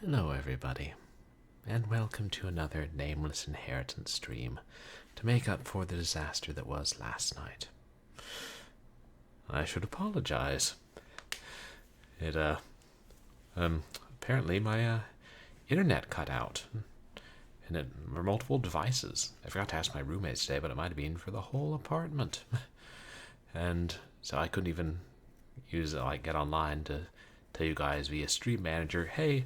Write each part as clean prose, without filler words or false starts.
Hello everybody, and welcome to another Nameless Inheritance stream to make up for the disaster that was last night. I should apologize. It, apparently my, internet cut out, and it for multiple devices. I forgot to ask my roommates today, but it might have been for the whole apartment. And so I couldn't even use it, get online to tell you guys via Stream Manager, hey,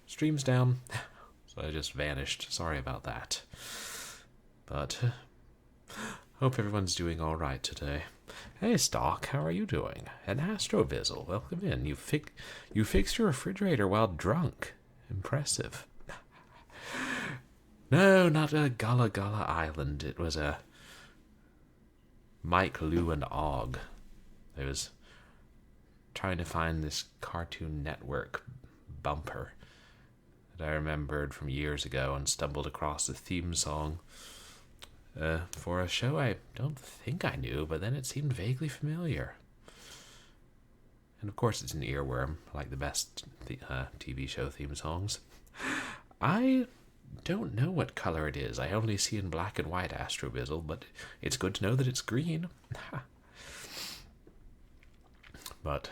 stream's down. So I just vanished. Sorry about that. But hope everyone's doing all right today. Hey, Stock, how are you doing? And Astrovizzle, welcome in. You fixed your refrigerator while drunk. Impressive. No, not a Gullah Gullah Island. It was a Mike, Lou, and Og. I was trying to find this Cartoon Network bumper that I remembered from years ago and stumbled across the theme song for a show I don't think I knew, but then it seemed vaguely familiar. And of course it's an earworm, like the best TV show theme songs. I don't know what color it is. I only see in black and white, Astrovizzle, but it's good to know that it's green. But,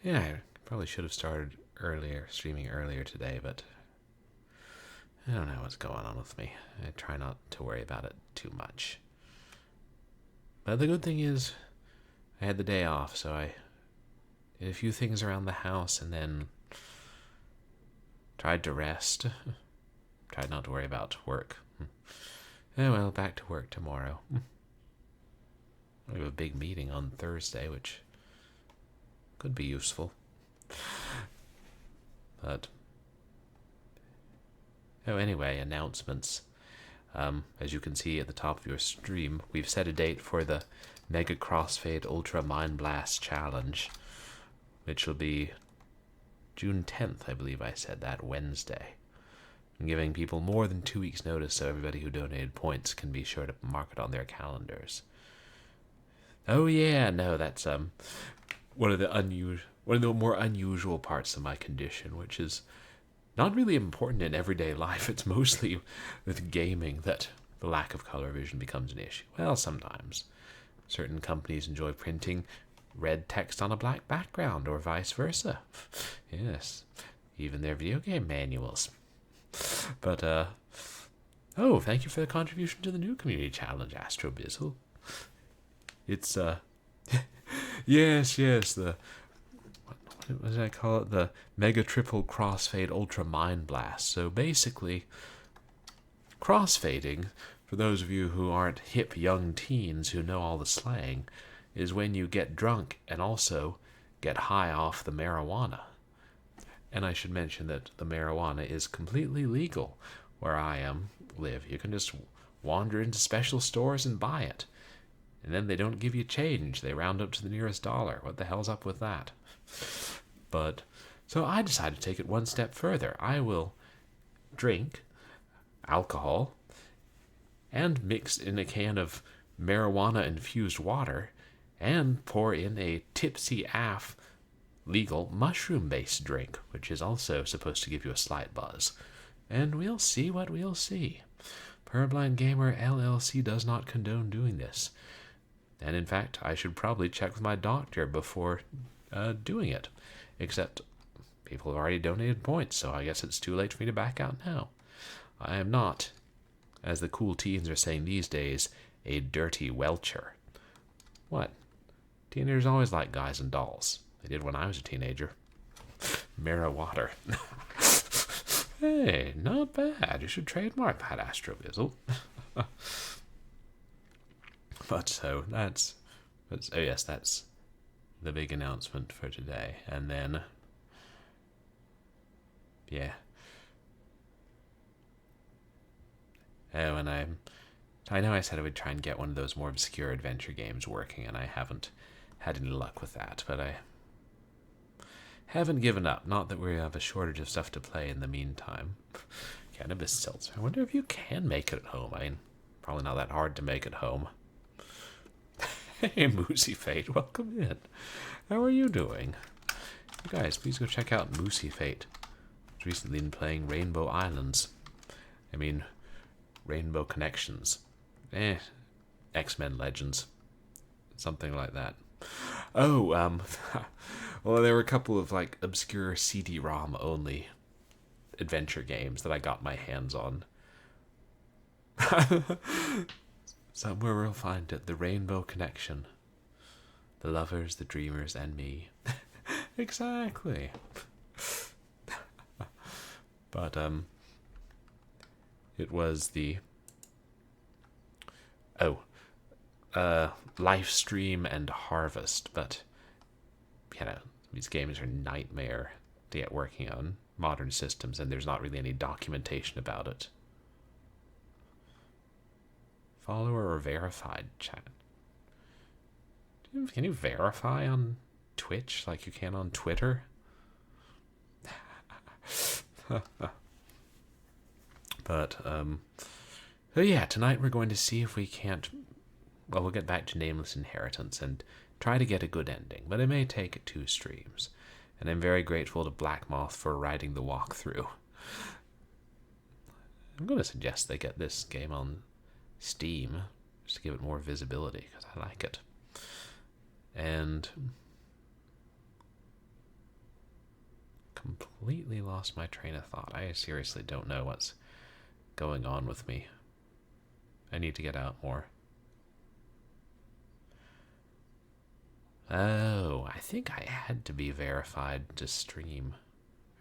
yeah, I probably should have started streaming earlier today, but I don't know what's going on with me. I try not to worry about it too much. But the good thing is, I had the day off, so I did a few things around the house and then tried to rest. Tried not to worry about work. Oh well, back to work tomorrow. We have a big meeting on Thursday, which could be useful. But anyway, announcements. As you can see at the top of your stream, we've set a date for the Mega Crossfade Ultra Mind Blast Challenge, which will be June 10th, I believe I said that, Wednesday. I'm giving people more than 2 weeks' notice so everybody who donated points can be sure to mark it on their calendars. Oh yeah, no, that's one of the more unusual parts of my condition, which is not really important in everyday life. It's mostly with gaming that the lack of color vision becomes an issue. Well, sometimes. Certain companies enjoy printing red text on a black background, or vice versa. Yes, even their video game manuals. But, oh, thank you for the contribution to the new community challenge, Astrobizzle. It's, yes, what did I call it? The Mega Triple Crossfade Ultra Mind Blast. So basically, crossfading, for those of you who aren't hip young teens who know all the slang, is when you get drunk and also get high off the marijuana. And I should mention that the marijuana is completely legal where I live. You can just wander into special stores and buy it. And then they don't give you change. They round up to the nearest dollar. What the hell's up with that? But, so I decided to take it one step further. I will drink alcohol and mix in a can of marijuana-infused water and pour in a tipsy AF legal mushroom-based drink, which is also supposed to give you a slight buzz. And we'll see what we'll see. Purblind Gamer LLC does not condone doing this. And in fact, I should probably check with my doctor before doing it. Except people have already donated points, so I guess it's too late for me to back out now. I am not, as the cool teens are saying these days, a dirty welcher. What? Teenagers always like guys and dolls. They did when I was a teenager. Mara water. Hey, not bad. You should trademark that, Astrovizzle. But so that's the big announcement for today. And then, yeah. Oh, and I know I said I would try and get one of those more obscure adventure games working, and I haven't had any luck with that, but I haven't given up. Not that we have a shortage of stuff to play in the meantime. Cannabis seltzer. I wonder if you can make it at home. I mean, probably not that hard to make at home. Hey, Moosey Fate, welcome in. How are you doing? You guys, please go check out Moosey Fate. I've recently been playing Rainbow Islands. I mean, Rainbow Connections. X-Men Legends. Something like that. Oh, well, there were a couple of, like, obscure CD-ROM only adventure games that I got my hands on. Somewhere we'll find it. The Rainbow Connection. The lovers, the dreamers, and me. Exactly. But, it was the... Livestream and Harvest, but, you know, these games are a nightmare to get working on modern systems, and there's not really any documentation about it. Follower or verified chat? Can you verify on Twitch like you can on Twitter? But, so yeah, tonight we're going to see if we can't... Well, we'll get back to Nameless Inheritance and try to get a good ending, but it may take 2 streams. And I'm very grateful to Blackmoth for writing the walkthrough. I'm going to suggest they get this game on Steam, just to give it more visibility, because I like it. And... completely lost my train of thought. I seriously don't know what's going on with me. I need to get out more. Oh, I think I had to be verified to stream.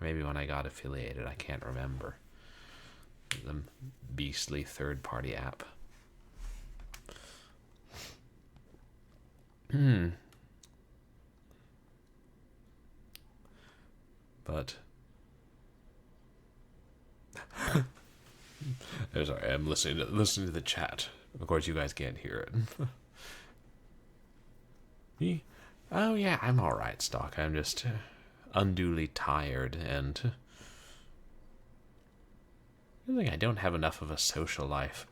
Maybe when I got affiliated, I can't remember. The beastly third-party app. But... oh, sorry, I'm listening to the chat. Of course, you guys can't hear it. Me? Oh, yeah, I'm alright, Stock. I'm just unduly tired, and I think I don't have enough of a social life.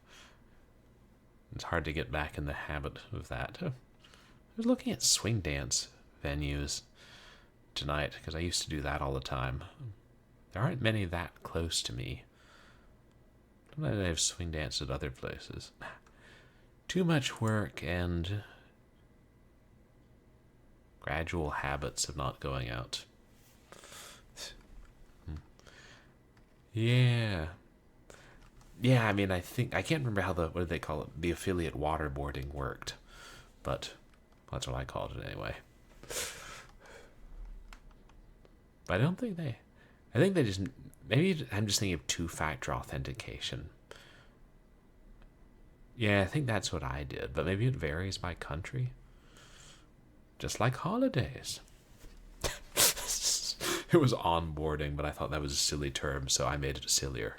It's hard to get back in the habit of that. I was looking at swing dance venues tonight, because I used to do that all the time. There aren't many that close to me. Sometimes I have swing dance at other places. Too much work and... gradual habits of not going out. Yeah. Yeah, I mean, I can't remember how what do they call it? The affiliate waterboarding worked. But that's what I called it anyway. But I think they just, maybe I'm just thinking of 2-factor authentication. Yeah, I think that's what I did, but maybe it varies by country. Just like holidays. It was onboarding, but I thought that was a silly term, so I made it sillier.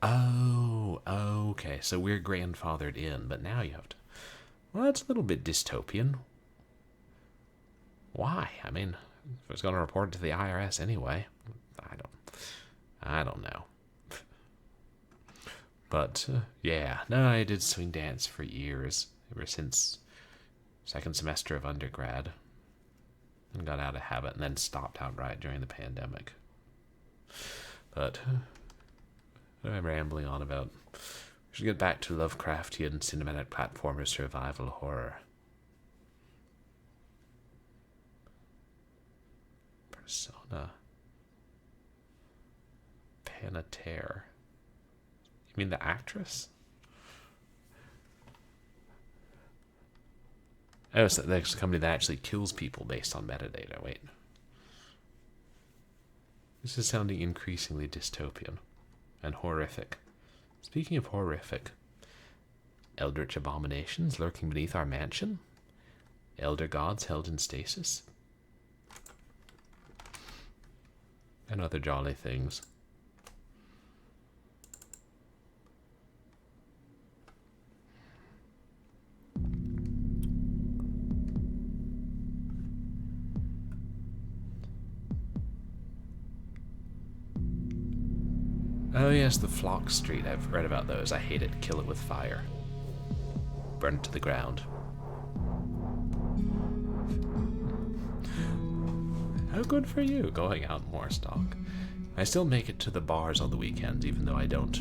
Oh, okay, so we're grandfathered in, but now you have to... Well, that's a little bit dystopian. Why? I mean, I was going to report it to the IRS anyway. I don't know. But, yeah, no, I did swing dance for years, ever since... second semester of undergrad, and got out of habit and then stopped outright during the pandemic. But what am I rambling on about? We should get back to Lovecraftian cinematic platformer survival horror. Persona. Panatere. You mean the actress? Oh, so that's a company that actually kills people based on metadata. Wait. This is sounding increasingly dystopian and horrific. Speaking of horrific, eldritch abominations lurking beneath our mansion? Elder gods held in stasis? And other jolly things. Oh yes, the Flock Street. I've read about those. I hate it. Kill it with fire. Burn it to the ground. Oh, good for you, going out more stock. I still make it to the bars on the weekends, even though I don't.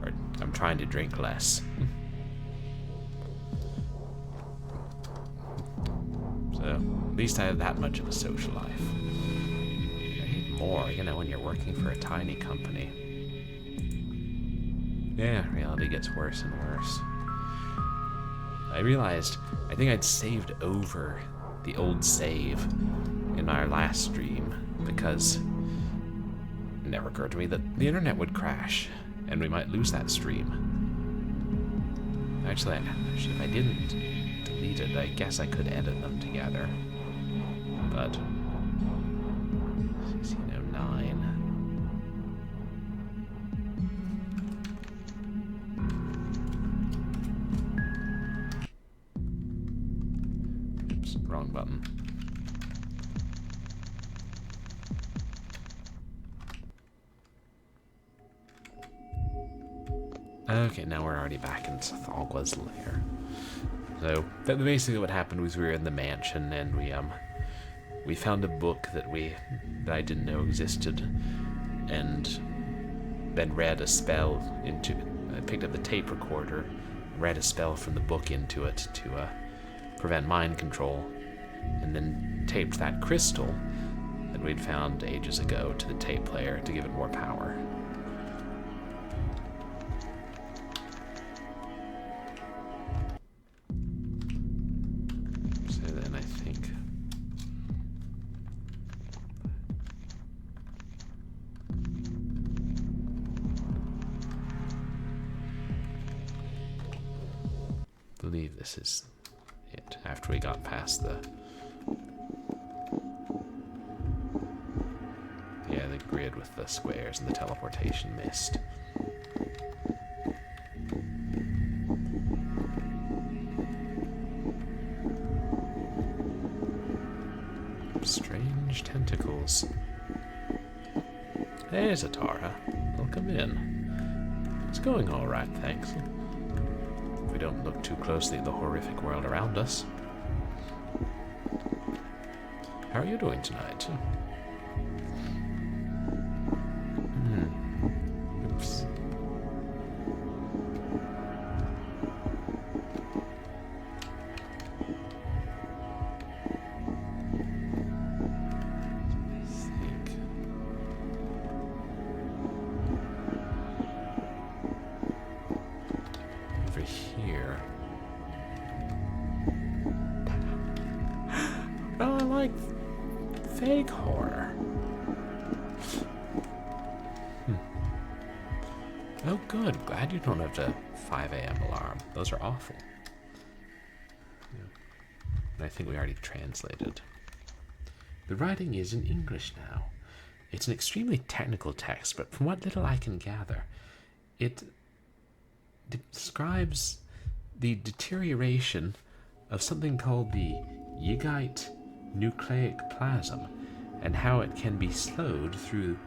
Or I'm trying to drink less. So, at least I have that much of a social life. I need more, you know, when you're working for a tiny company. Yeah, reality gets worse and worse. I realized, I think I'd saved over the old save in our last stream because it never occurred to me that the internet would crash and we might lose that stream. Actually, if I didn't delete it, I guess I could edit them together. But 1609. Oops, wrong button. Okay, now we're already back in Thalgwa's lair. So basically, what happened was we were in the mansion and we found a book that I didn't know existed, and then read a spell into. I picked up the tape recorder, read a spell from the book into it to prevent mind control, and then taped that crystal that we'd found ages ago to the tape player to give it more power. I believe this is it, after we got past the grid with the squares and the teleportation mist. Strange tentacles. Hey, Zatara. Welcome in. It's going all right, thanks. If we don't look too closely at the horrific world around us. How are you doing tonight? Oops. Here. Well, I like fake horror. Oh, good. Glad you don't have the 5 a.m. alarm. Those are awful. Yeah. And I think we already translated. The writing is in English now. It's an extremely technical text, but from what little I can gather, it describes the deterioration of something called the Yigite nucleic plasm and how it can be slowed through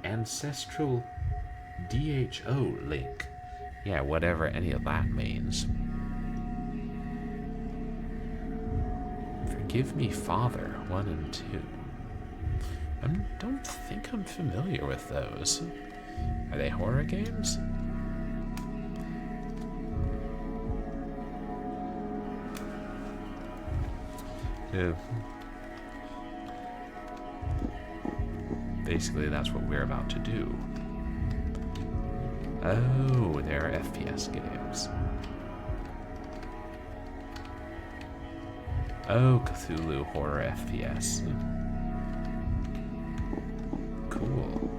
ancestral DHO link. Yeah, whatever any of that means. Forgive Me Father 1 and 2. I don't think I'm familiar with those. Are they horror games? Basically, that's what we're about to do. Oh, there are FPS games. Oh, Cthulhu horror FPS. Cool.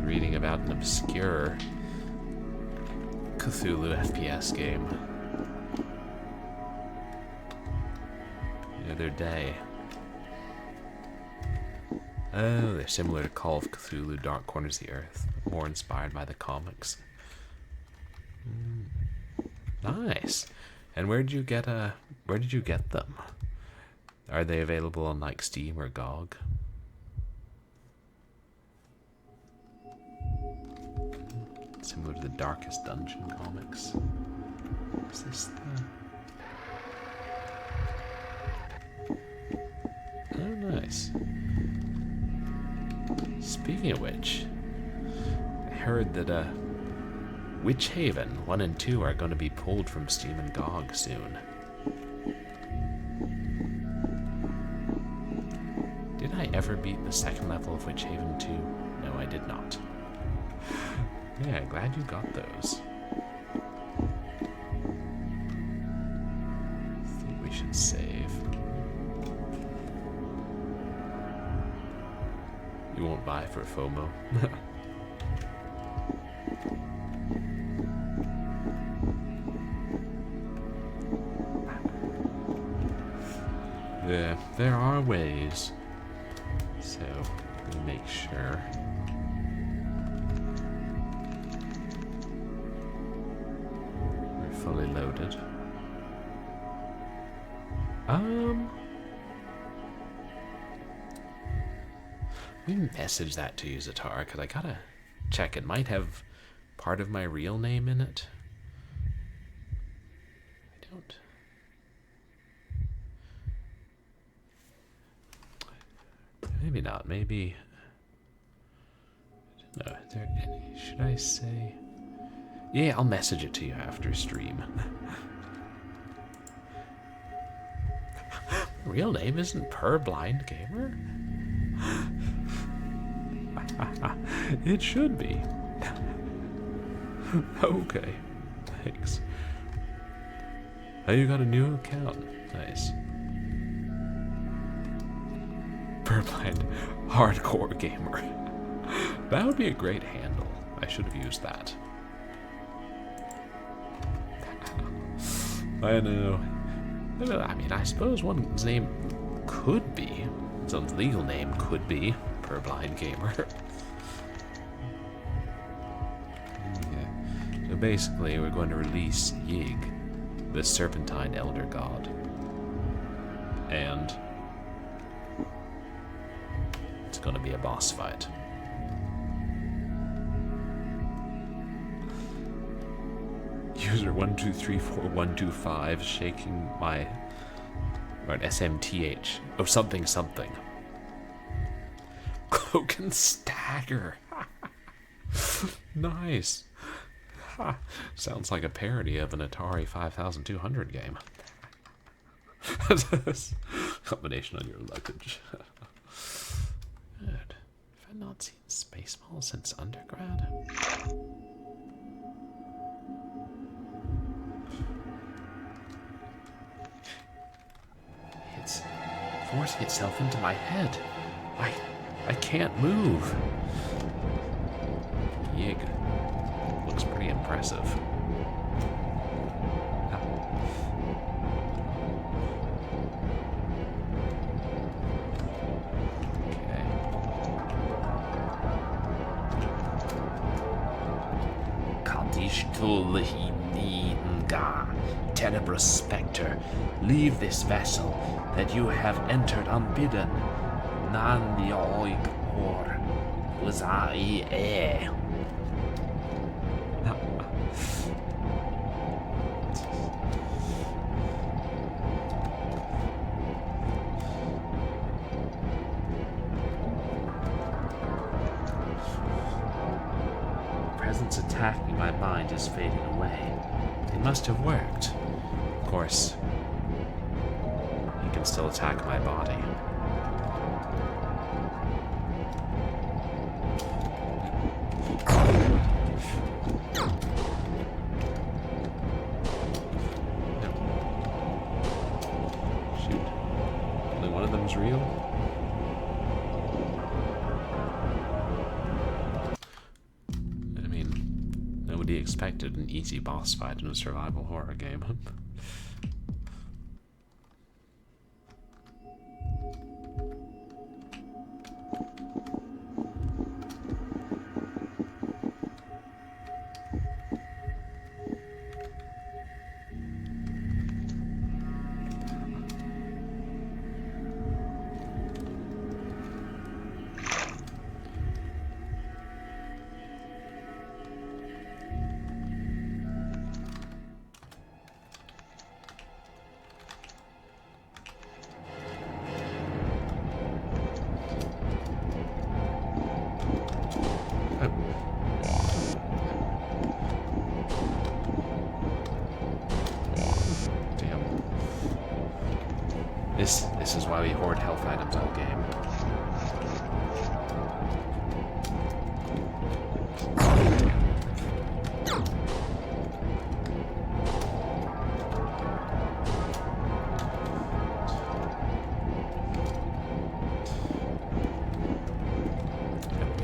Reading about an obscure Cthulhu FPS game the other day. Oh, they're similar to Call of Cthulhu, Dark Corners of the Earth, but more inspired by the comics. Nice. And where did you get them? Are they available on like Steam or GOG? Similar to the Darkest Dungeon comics. Is this the... Oh, nice. Speaking of which, I heard that Witch Haven 1 and 2 are going to be pulled from Steam and GOG soon. Did I ever beat the second level of Witch Haven 2? No, I did not. Yeah, glad you got those. I think we should save. You won't buy for FOMO. Yeah, there are ways. So, we make sure. We're fully loaded. We message that to Zatar, because I gotta check. It might have part of my real name in it. I don't. Maybe not. Maybe. No. Should I say? Yeah, I'll message it to you after stream. Real name isn't Purblind Gamer? It should be. Okay. Thanks. Oh, you got a new account. Nice. Purblind Hardcore Gamer. That would be a great handle. I should have used that. I know. I mean, I suppose one's name could be, one's legal name could be Purblind Gamer. Okay. So basically, we're going to release Yig, the Serpentine Elder God. And it's going to be a boss fight. User 1234125 shaking my... or an SMTH. Oh, something something. Cloak and Stagger. Nice. Sounds like a parody of an Atari 5200 game. Combination on your luggage. Good. Have I not seen Spaceball since undergrad? It's forcing itself into my head. I can't move. Yig. Looks pretty impressive. Tenebrous spectre, leave this vessel that you have entered unbidden. Nan yoig or uzai e. Presence attacking my mind is fading away. It must have worked. Of course, he can still attack my body. Shoot. Only one of them's real? I mean, nobody expected an easy boss fight in a survival horror game. This is why we hoard health items all game.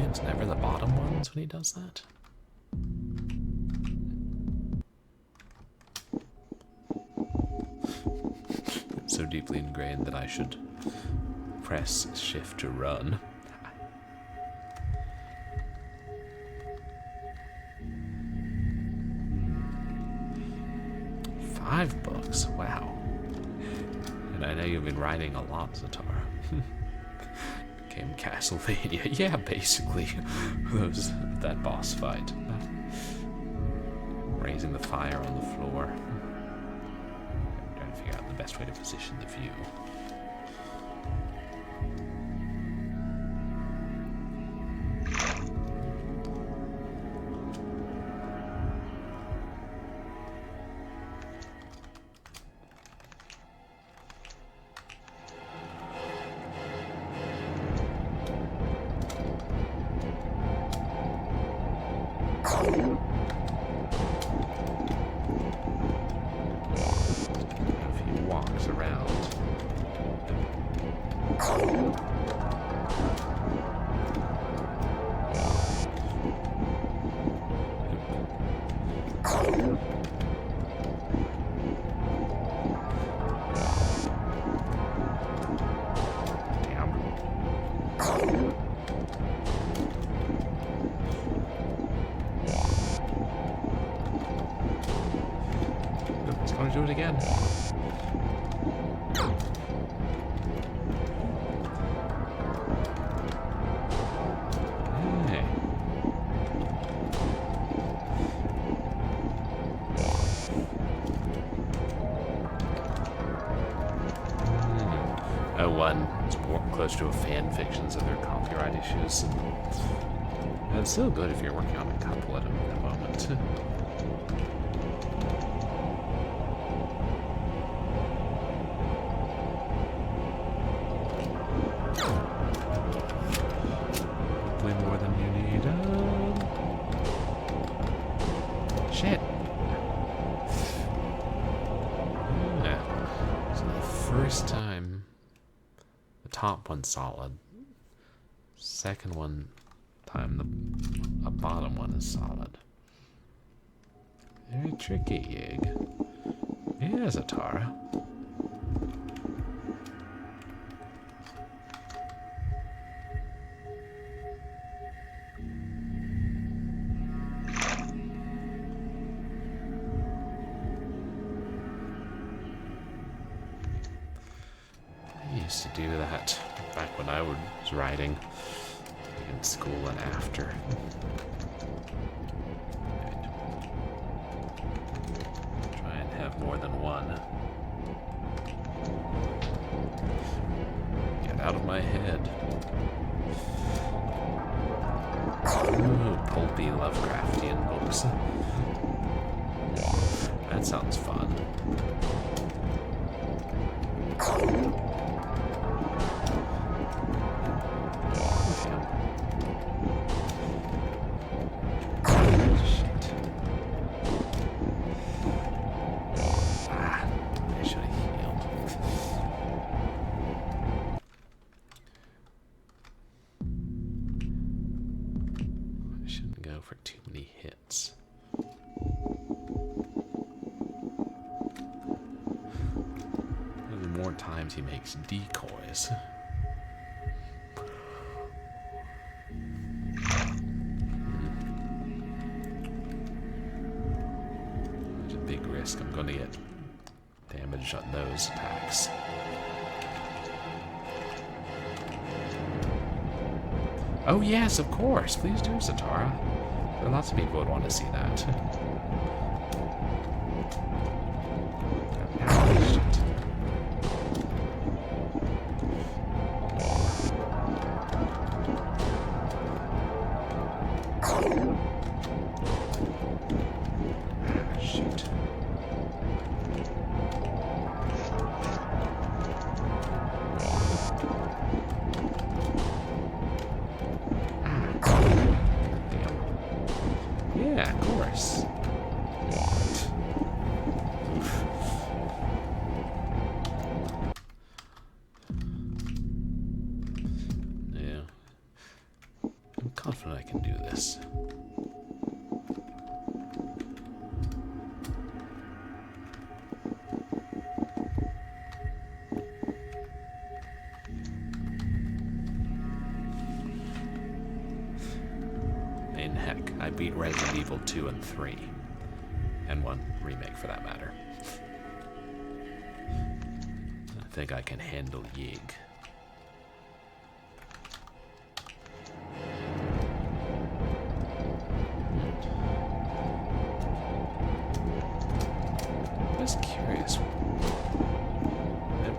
It's never the bottom ones when he does that. So deeply ingrained that I should press shift to run. Five books, wow. And I know you've been writing a lot, Zatara. Became Castlevania. Yeah, basically. That boss fight. Raising the fire on the floor. Trying to figure out the best way to position the view. Do it again. Hey. Oh, one. It's more close to a fan fiction, so there are copyright issues. And it's still good if you're working on a couple at the moment. More than you need. Shit. Yeah. So the first time, the top one's solid. Second one time, the bottom one is solid. Very tricky, Yig. Yeah, Zatara. To do that back when I was writing in school and after. Right. Try and have more than one. Get out of my head. Ooh, pulpy Lovecraftian books. That sounds fun. For too many hits. The more times he makes decoys. There's a big risk I'm going to get damage on those attacks. Oh yes, of course. Please do, Zatara. There are lots of people who would want to see that. Shoot. can do this. And heck, I beat Resident Evil 2 and 3. And 1 remake for that matter. I think I can handle Yig. I was curious. The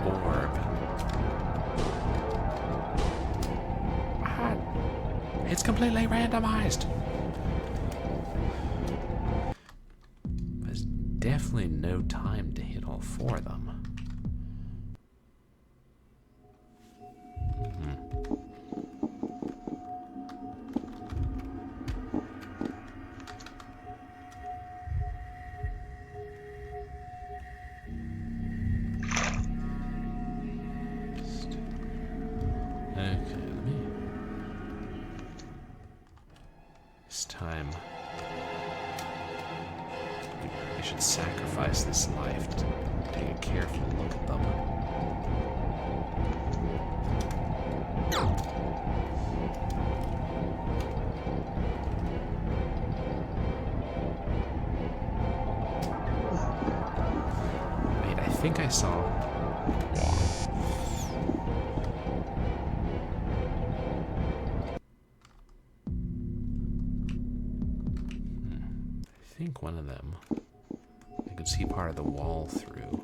orb. What? It's completely randomized. There's definitely no time to hit all 4 of them. Time. I should sacrifice this life to take a careful look at them. Wait, I think I saw... I think one of them, I could see part of the wall through.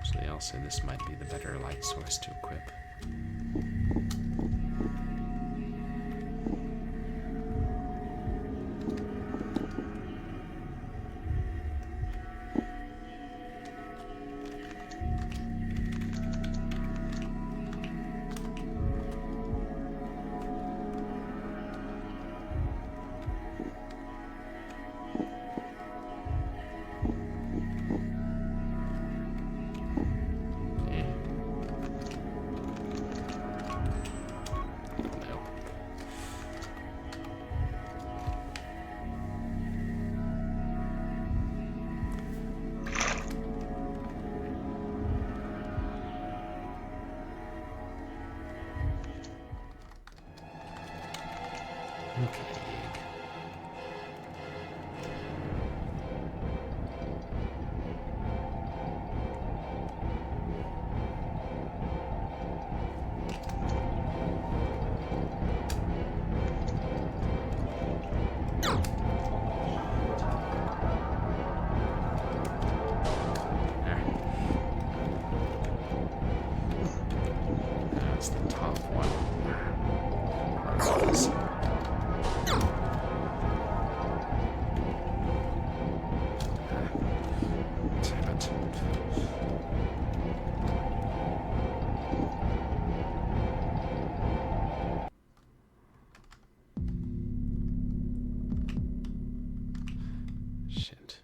So they all say this might be the better light source to equip. Okay. That's the top one. Shit.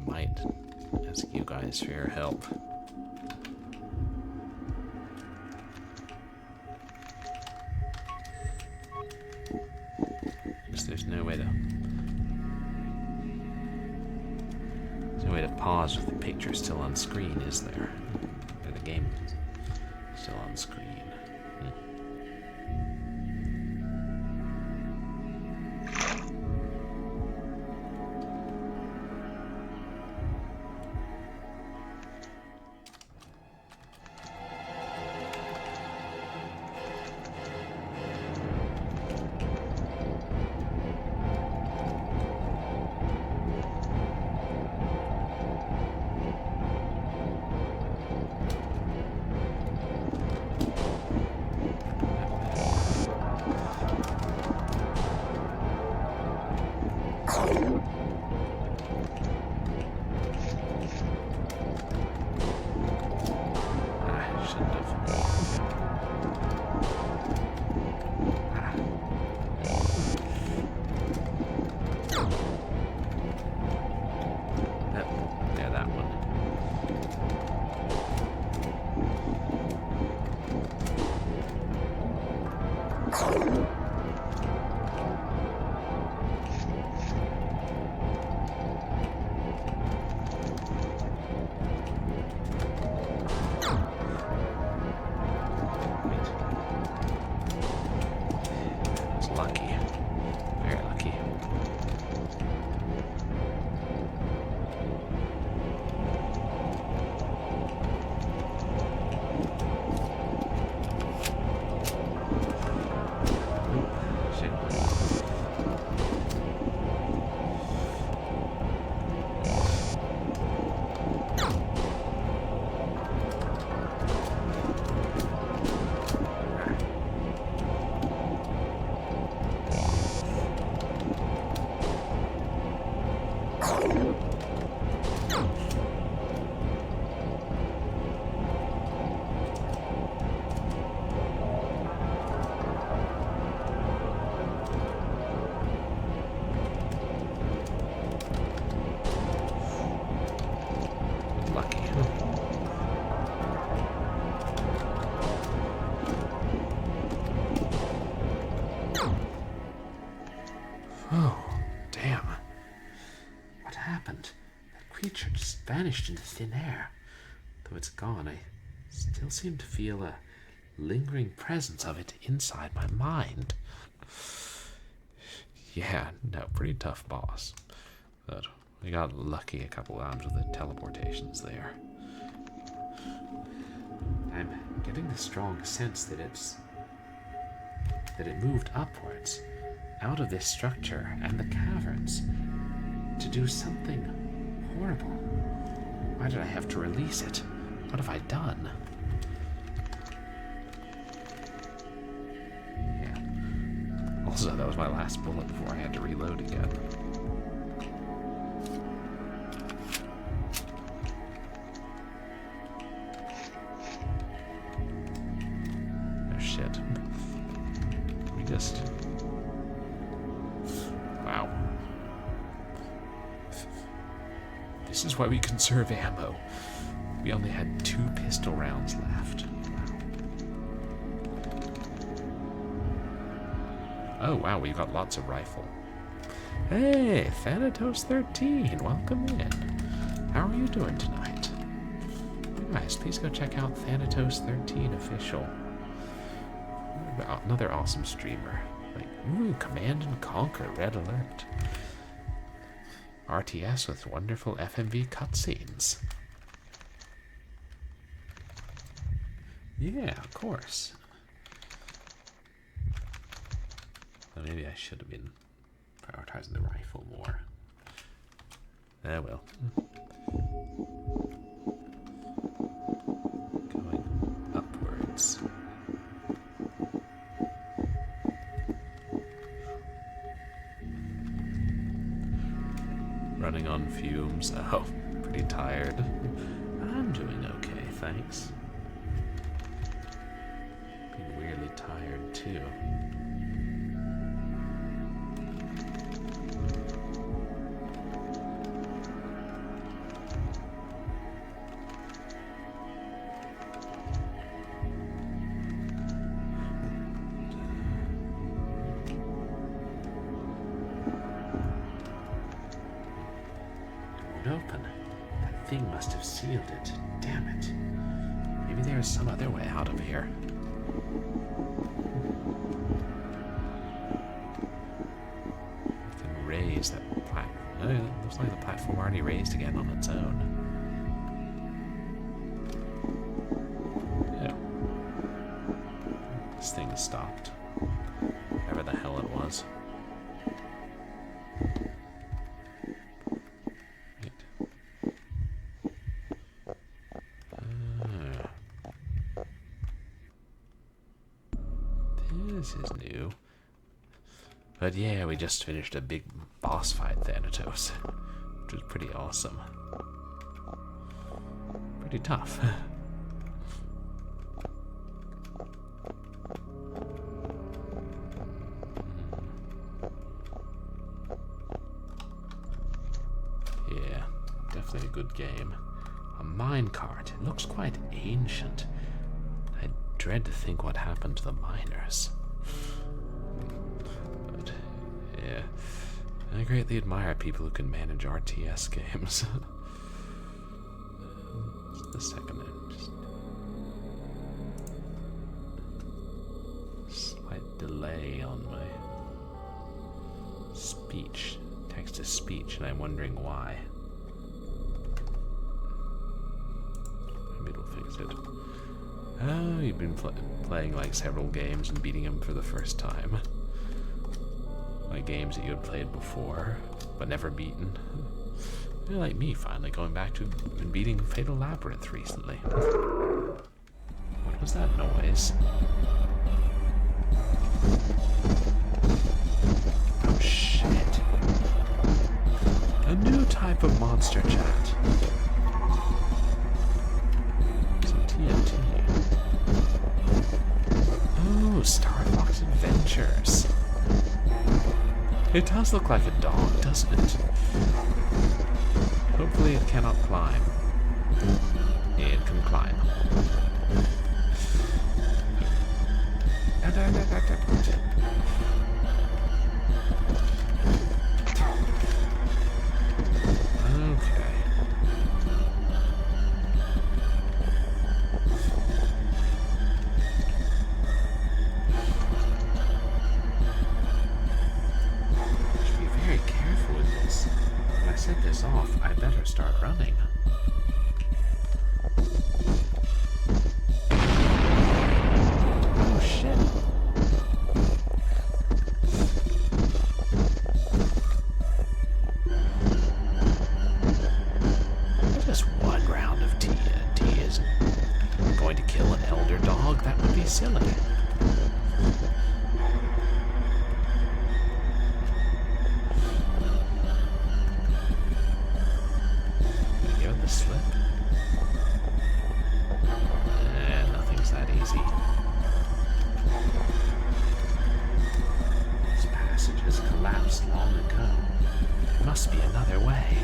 Might ask you guys for your help. Because there's no way to pause with the picture still on screen, is there? Or the game still on screen. It's lucky. Very lucky. Just vanished into thin air. Though it's gone, I still seem to feel a lingering presence of it inside my mind. Yeah, no, pretty tough boss. But we got lucky a couple times with the teleportations there. I'm getting the strong sense that it moved upwards, out of this structure and the caverns, to do something horrible. Why did I have to release it? What have I done? Yeah. Also, that was my last bullet before I had to reload again. Oh shit. We just... Wow. This is why we conserve ammo. We only had 2 pistol rounds left. Wow. Oh wow, we've got lots of rifle. Hey, Thanatos 13, welcome in. How are you doing tonight? You guys, please go check out Thanatos 13 official. Another awesome streamer. Like, ooh, Command and Conquer, Red Alert. RTS with wonderful FMV cutscenes. Yeah, of course. Well, maybe I should have been prioritizing the rifle more. Ah, well. Going upwards. Running on fumes. Oh, pretty tired. I'm doing okay, thanks. Being weirdly tired, too. Open. That thing must have sealed it. Damn it. Maybe there is some other way out of here. I can raise that platform. Oh, it looks like the platform already raised again on its own. Oh. This thing stopped. Whatever the hell it was. This is new. But yeah, we just finished a big boss fight, Thanatos, which was pretty awesome. Pretty tough. Yeah, definitely a good game. A minecart. It looks quite ancient. I dread to think what happened to the miners. Yeah. I greatly admire people who can manage RTS games. Just a second. Slight delay on my speech. Text to speech, and I'm wondering why. Maybe it'll fix it. Oh, you've been playing like several games and beating them for the first time. Like games that you had played before, but never beaten. You're like me, finally going back to and beating Fatal Labyrinth recently. What was that noise? Oh shit. A new type of monster chat. Some TNT. Oh, Star Fox Adventures. It does look like a dog, doesn't it? Hopefully it cannot climb. It can climb. Okay. Set this off, I better start running. Oh shit. Just one round of TNT isn't going to kill an elder dog. That would be silly. Slip. Nothing's that easy. This passage has collapsed long ago. There must be another way.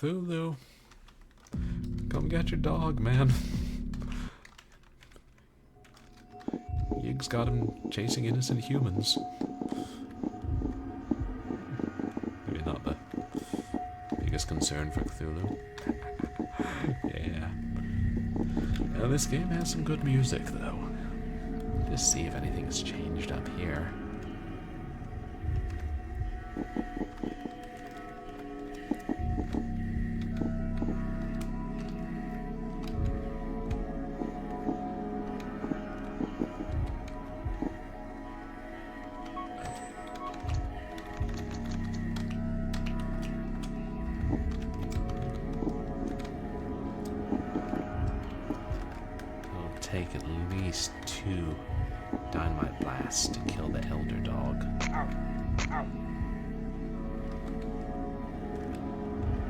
Cthulhu, come get your dog, man. Yig's got him chasing innocent humans. Maybe not the biggest concern for Cthulhu. Yeah. Now this game has some good music, though. Just see if anything's changed up here. Take at least 2 dynamite blasts to kill the elder dog.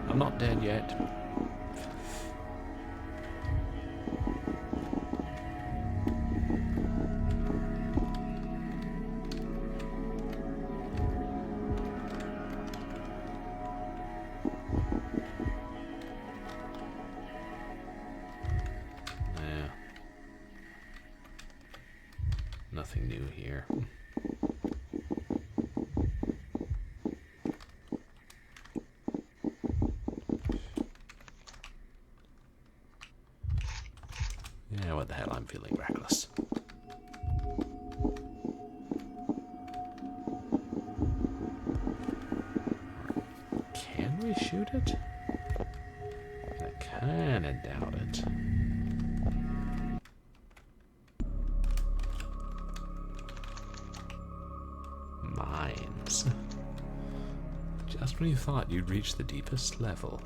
I'm not dead yet. Nothing new here. Yeah, what the hell, I'm feeling reckless. Can we shoot it? I kinda doubt it. Mines. Just when you thought you'd reached the deepest level.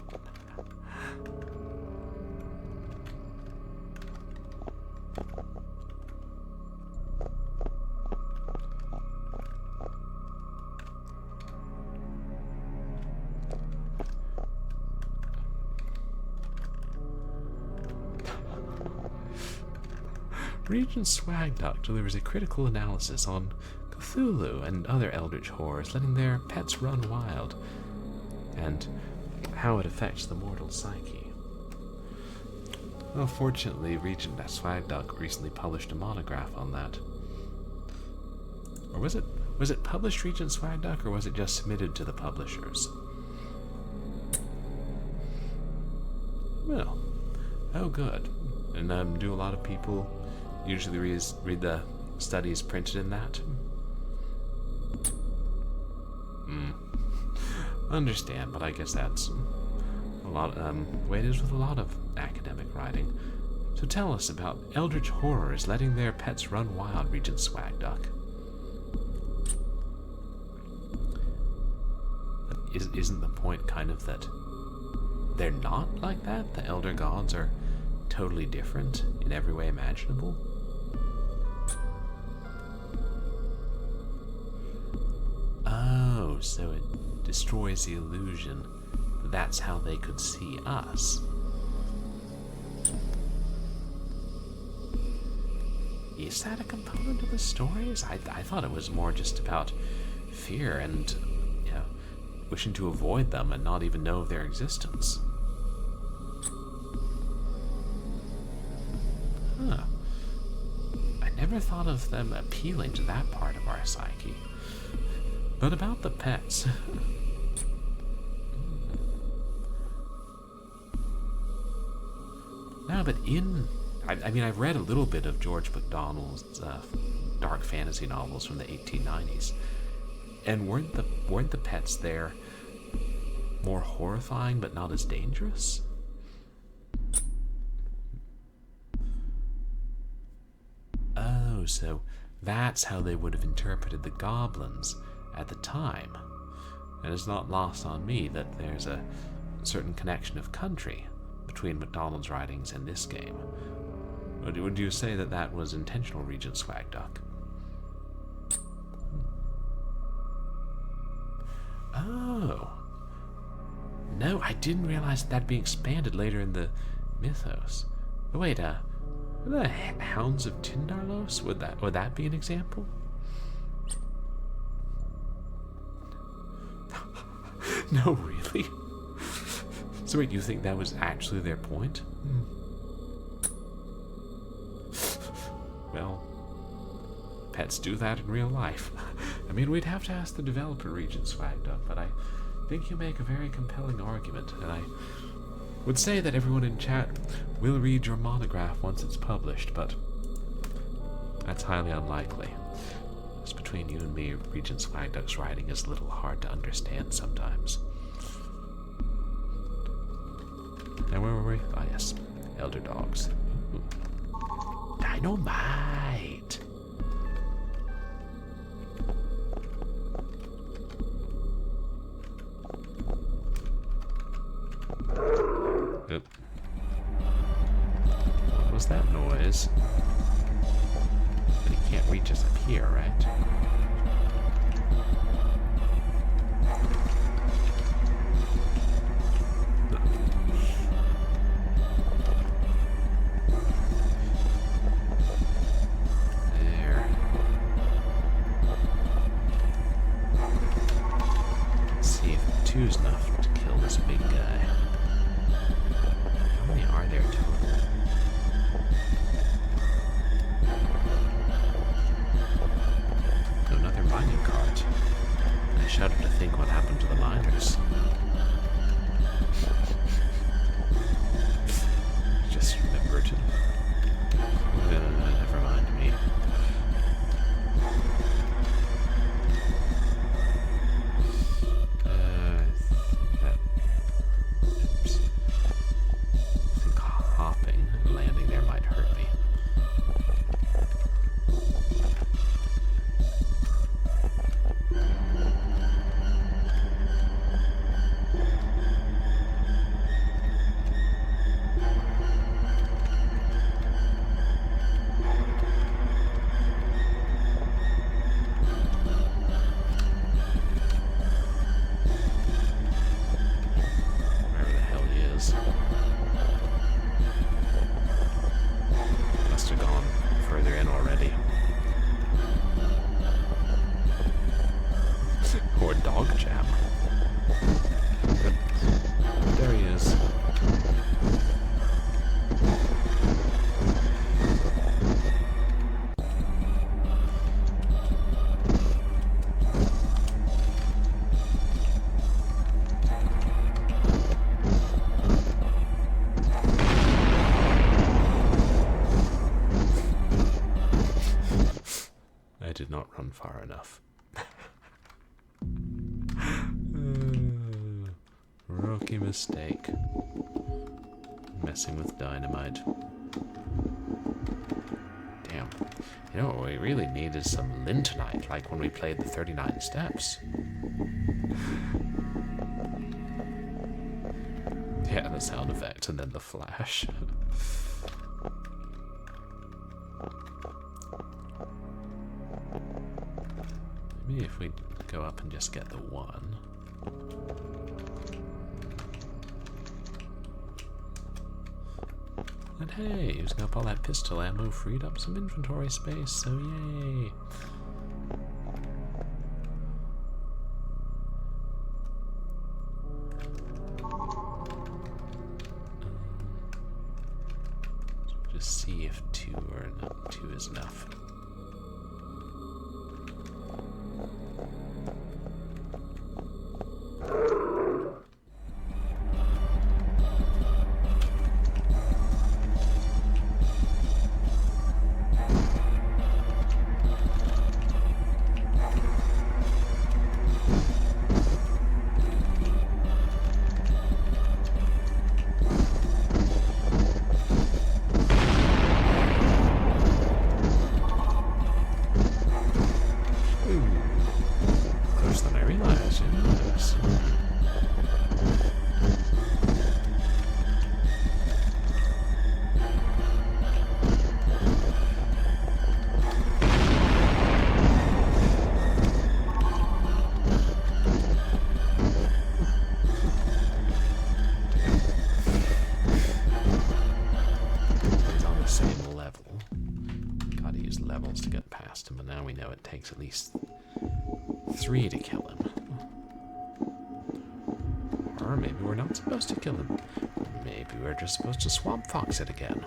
Regent Swagduck delivers a critical analysis on Cthulhu and other eldritch horrors letting their pets run wild, and how it affects the mortal psyche. Well, fortunately, Regent Swagduck recently published a monograph on that. Or was it published, Regent Swagduck, or was it just submitted to the publishers? Well, oh good. And do a lot of people usually read the studies printed in that? Understand, but I guess that's a lot, way it is with a lot of academic writing. So tell us about eldritch horrors letting their pets run wild, Regent Swagduck. Isn't the point kind of that they're not like that? The elder gods are totally different in every way imaginable? Oh, so it destroys the illusion that that's how they could see us. Is that a component of the stories? I thought it was more just about fear and, wishing to avoid them and not even know of their existence. Huh. I never thought of them appealing to that part of our psyche. But about the pets... No, but I mean, I've read a little bit of George MacDonald's dark fantasy novels from the 1890s. And weren't the pets there more horrifying but not as dangerous? Oh, so that's how they would have interpreted the goblins at the time. And it's not lost on me that there's a certain connection of country between MacDonald's writings and this game. Would you say that that was intentional, Regent Swagduck? Oh. No, I didn't realize that'd be expanded later in the mythos. But wait, the Hounds of Tindarlos? Would that be an example? No, really? So wait, you think that was actually their point? Well, pets do that in real life. I mean, we'd have to ask the developer, Regent Swagduck, but I think you make a very compelling argument, and I would say that everyone in chat will read your monograph once it's published, but that's highly unlikely. Just between you and me, Regent Swagduck's writing is a little hard to understand sometimes. And where were we? Ah, yes. Elder dogs. Ooh. Dynamite! Oop. What was that noise? But he can't reach us up here, right? Two's enough to kill this big guy. How many are there total? Another mining cart. I shudder to think what happened to the miners. Just remembered. Never mind me. more dog jam. But there he is. I did not run far enough. Rookie mistake. Messing with dynamite. Damn. You know what we really need is some lintonite, like when we played the 39 steps. Yeah, the sound effect and then the flash. Maybe if we go up and just get the one. And hey, using up all that pistol ammo freed up some inventory space, so yay! Just see if 2 is enough. But now we know it takes at least 3 to kill him. Or maybe we're not supposed to kill him. Maybe we're just supposed to swamp fox it again.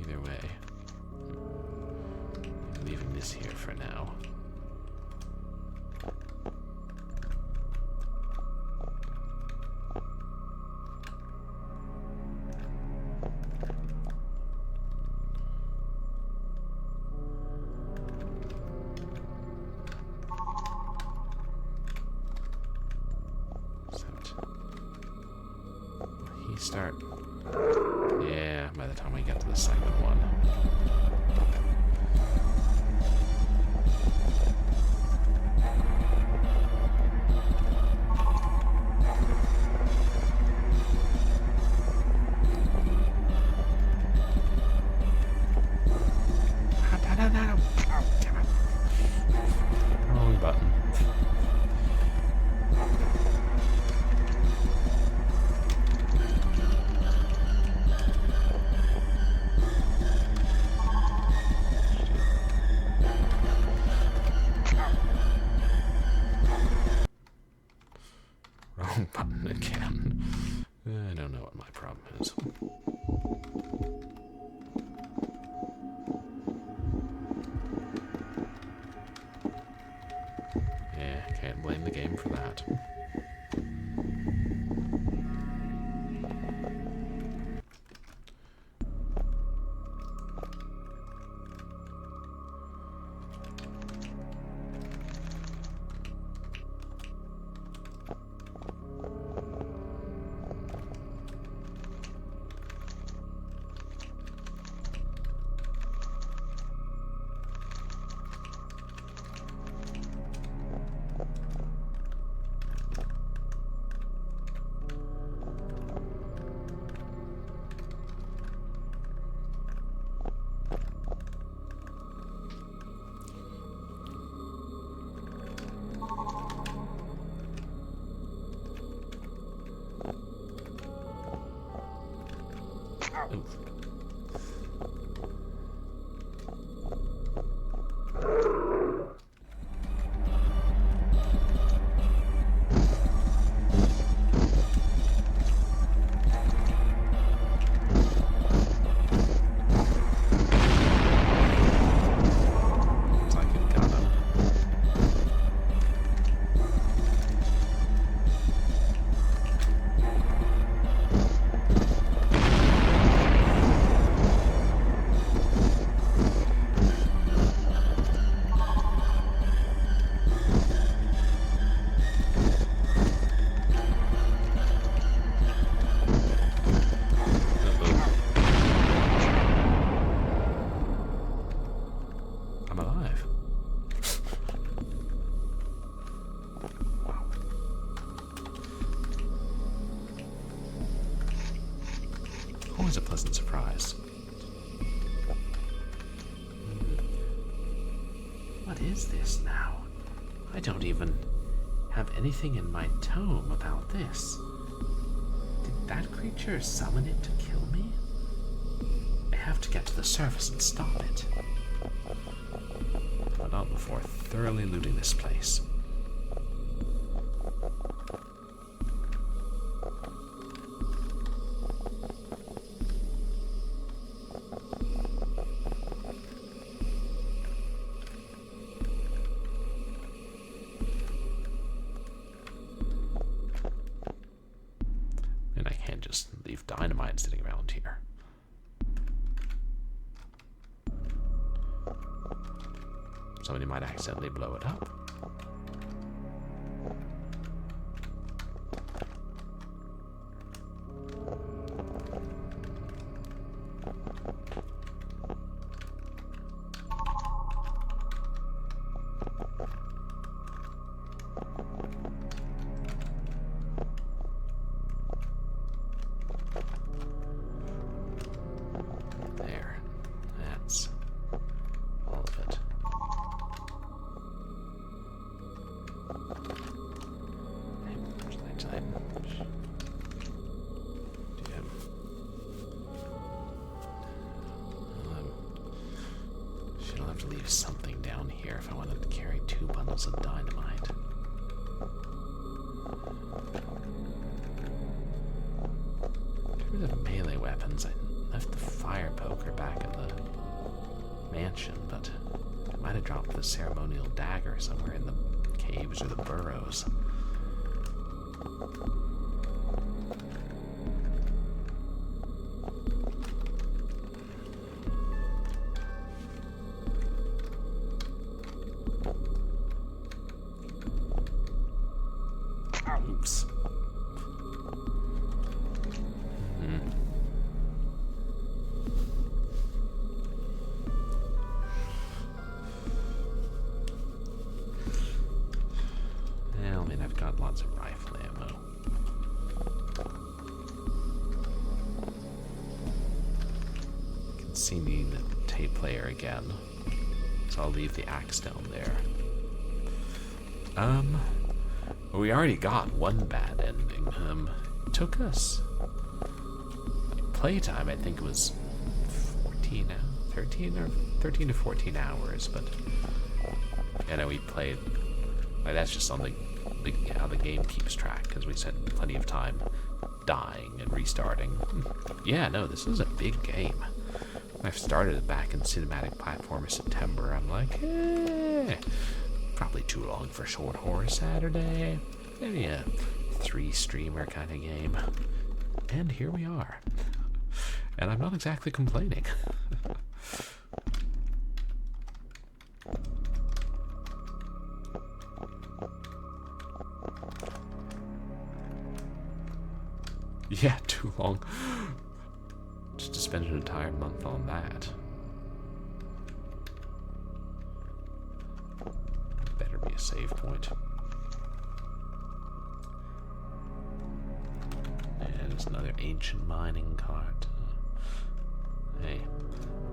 Either way. Leaving this here for now. So, will he start? Yeah, by the time we get to the second one. Wrong button. Wrong button again. I don't know what my problem is. Can't blame the game for that. Always a pleasant surprise. What is this now? I don't even have anything in my tome about this. Did that creature summon it to kill me? I have to get to the surface and stop it. But not before thoroughly looting this place. And I can't just leave dynamite sitting around here. Somebody might accidentally blow it up. There. That's all of it. I'll have to leave something down here if I wanted to carry 2 bundles of dynamite. Get rid of melee weapons. I left the fire poker back in the mansion, but I might have dropped the ceremonial dagger somewhere in the caves or the burrows. Oops. Well, I mean, I've got lots of rifle ammo. You can see me in the tape player again, so I'll leave the axe down there. Well, we already got one bad ending. It took us playtime, I think it was 13 to 14 hours, but you know, we played, like, that's just on how the game keeps track, because we spent plenty of time dying and restarting. Yeah, no, this is a big game. I started it back in Cinematic Platformer September. I'm like, probably too long for Short Horror Saturday. Maybe a 3-streamer kind of game. And here we are. And I'm not exactly complaining. Yeah, too long. Just to spend an entire month on that. Better be a save point. And there's another ancient mining cart. Hey,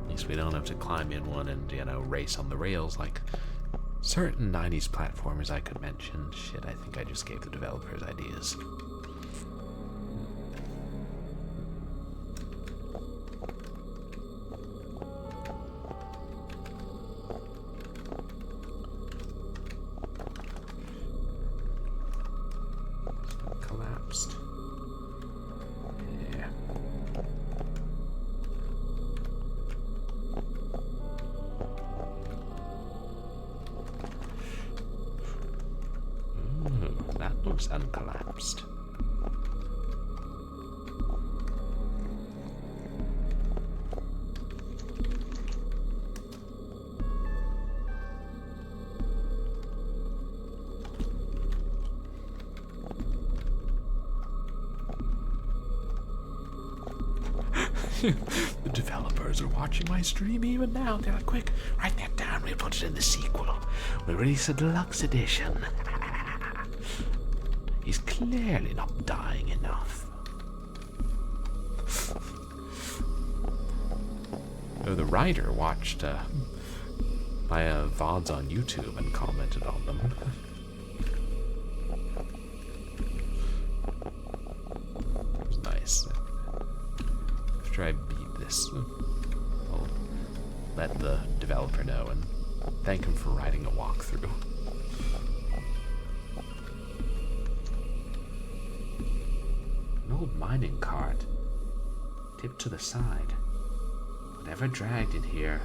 at least we don't have to climb in one and, you know, race on the rails like certain 90s platformers I could mention. Shit, I think I just gave the developers ideas. collapsed. Yeah. Ooh, that looks uncollapsed. The developers are watching my stream even now. They're like, quick, write that down. We'll put it in the sequel. We'll release a deluxe edition. He's clearly not dying enough. Oh, the writer watched my VODs on YouTube and commented on them. It was nice. After I beat this, I'll let the developer know and thank him for writing a walkthrough. An old mining cart, tipped to the side. Whatever dragged it here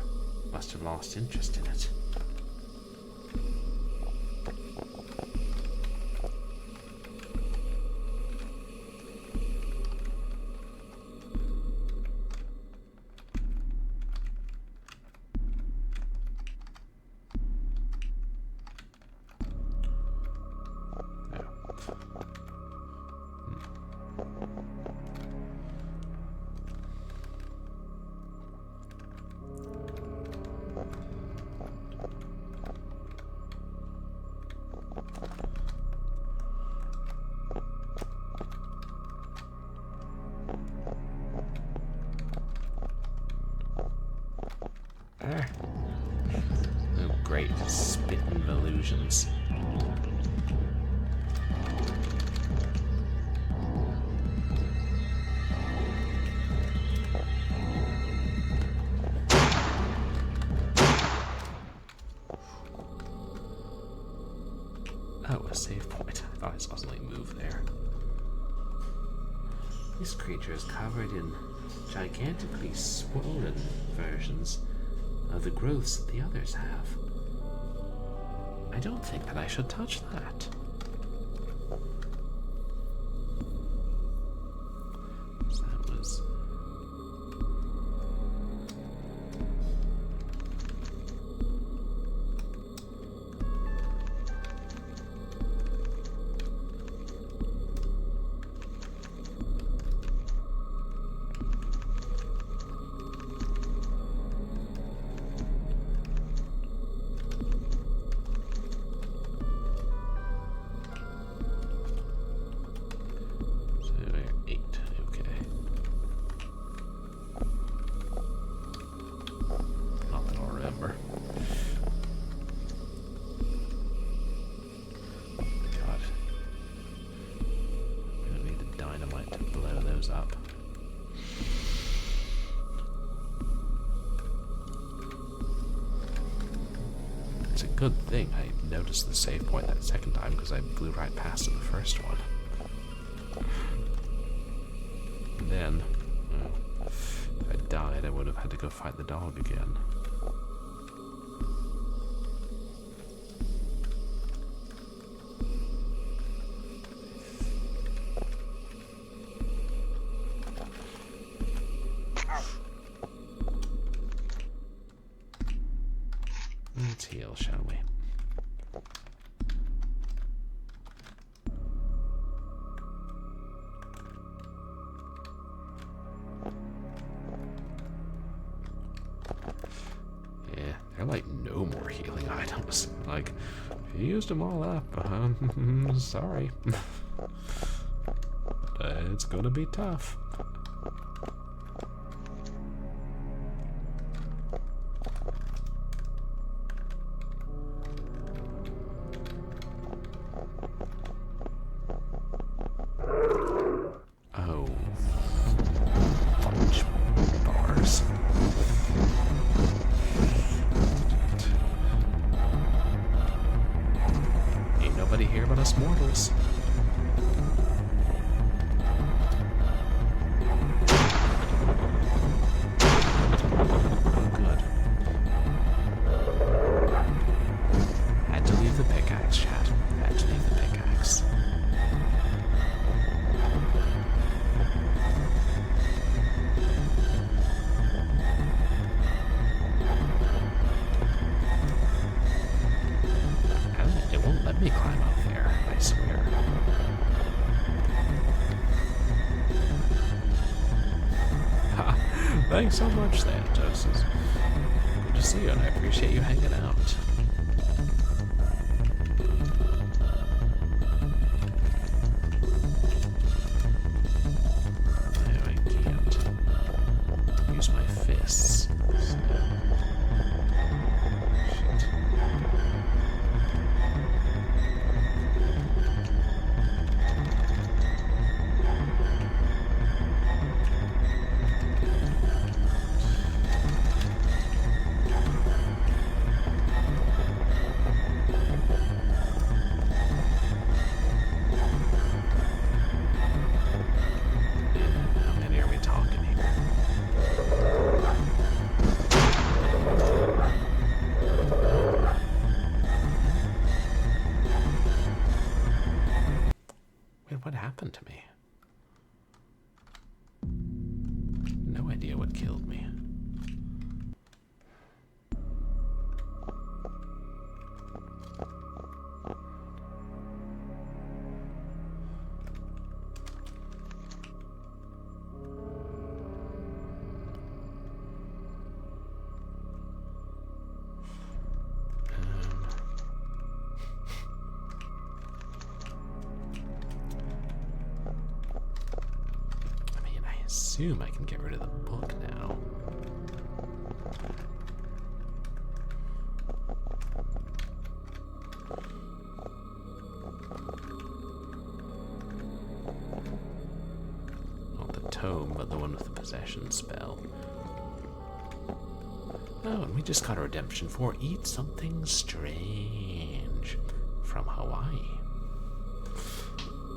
must have lost interest in it. Oh, great. Spitting illusions. Oh, a save point. I thought I saw something move there. This creature is covered in gigantically swollen versions of the growths that the others have. I don't think that I should touch that. So that was... up. It's a good thing I noticed the save point that second time because I blew right past it the first one. And then, if I died, I would have had to go fight the dog again. Let's heal, shall we? Yeah, they're like no more healing items. Like, if you used them all up, sorry. It's gonna be tough. Here but us mortals. let me climb up there, I swear. Thanks so much, Thanatos. Good to see you, and I appreciate you hanging out. I can't use my fists. What happened to me? No idea what killed me. I assume I can get rid of the book now. Not the tome, but the one with the possession spell. Oh, and we just got a redemption for Eat Something Strange from Hawaii.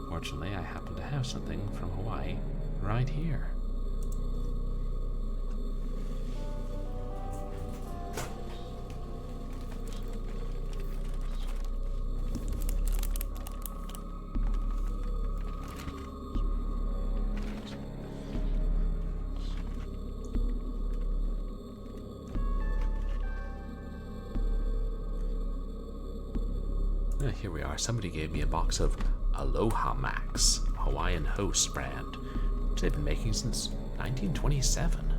Fortunately, I happen to have something from Hawaii right here. Here we are. Somebody gave me a box of Aloha Max, Hawaiian Host brand, which they've been making since 1927.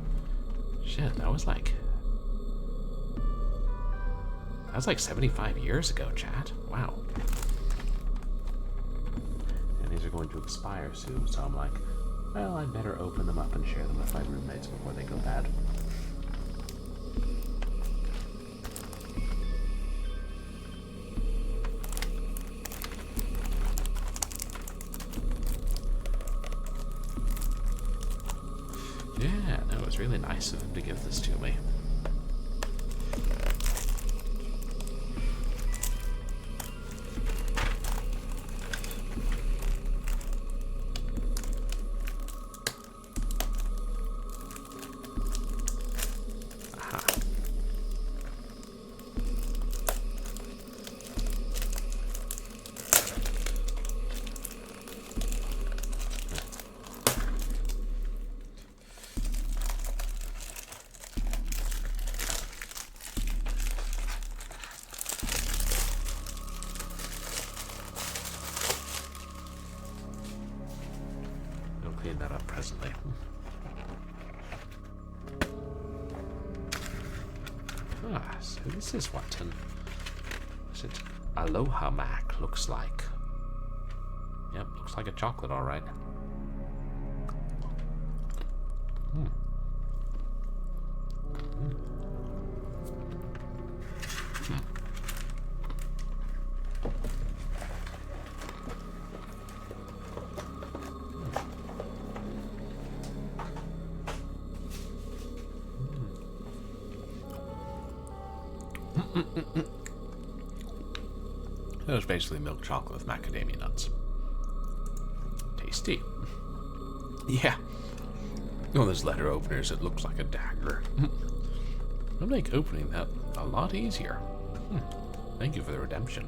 Shit, that was like 75 years ago, chat. Wow. And these are going to expire soon, so I'm like, well, I'd better open them up and share them with my roommates before they go bad. Yeah, no, it was really nice of him to give this to me. Aha. Clean that up presently. Ah, so this is what an Aloha Mac looks like. Yep, looks like a chocolate, all right. Hmm. It was basically milk chocolate with macadamia nuts. Tasty. Yeah. Oh, there's letter openers. It looks like a dagger. It'll make opening that a lot easier. Thank you for the redemption.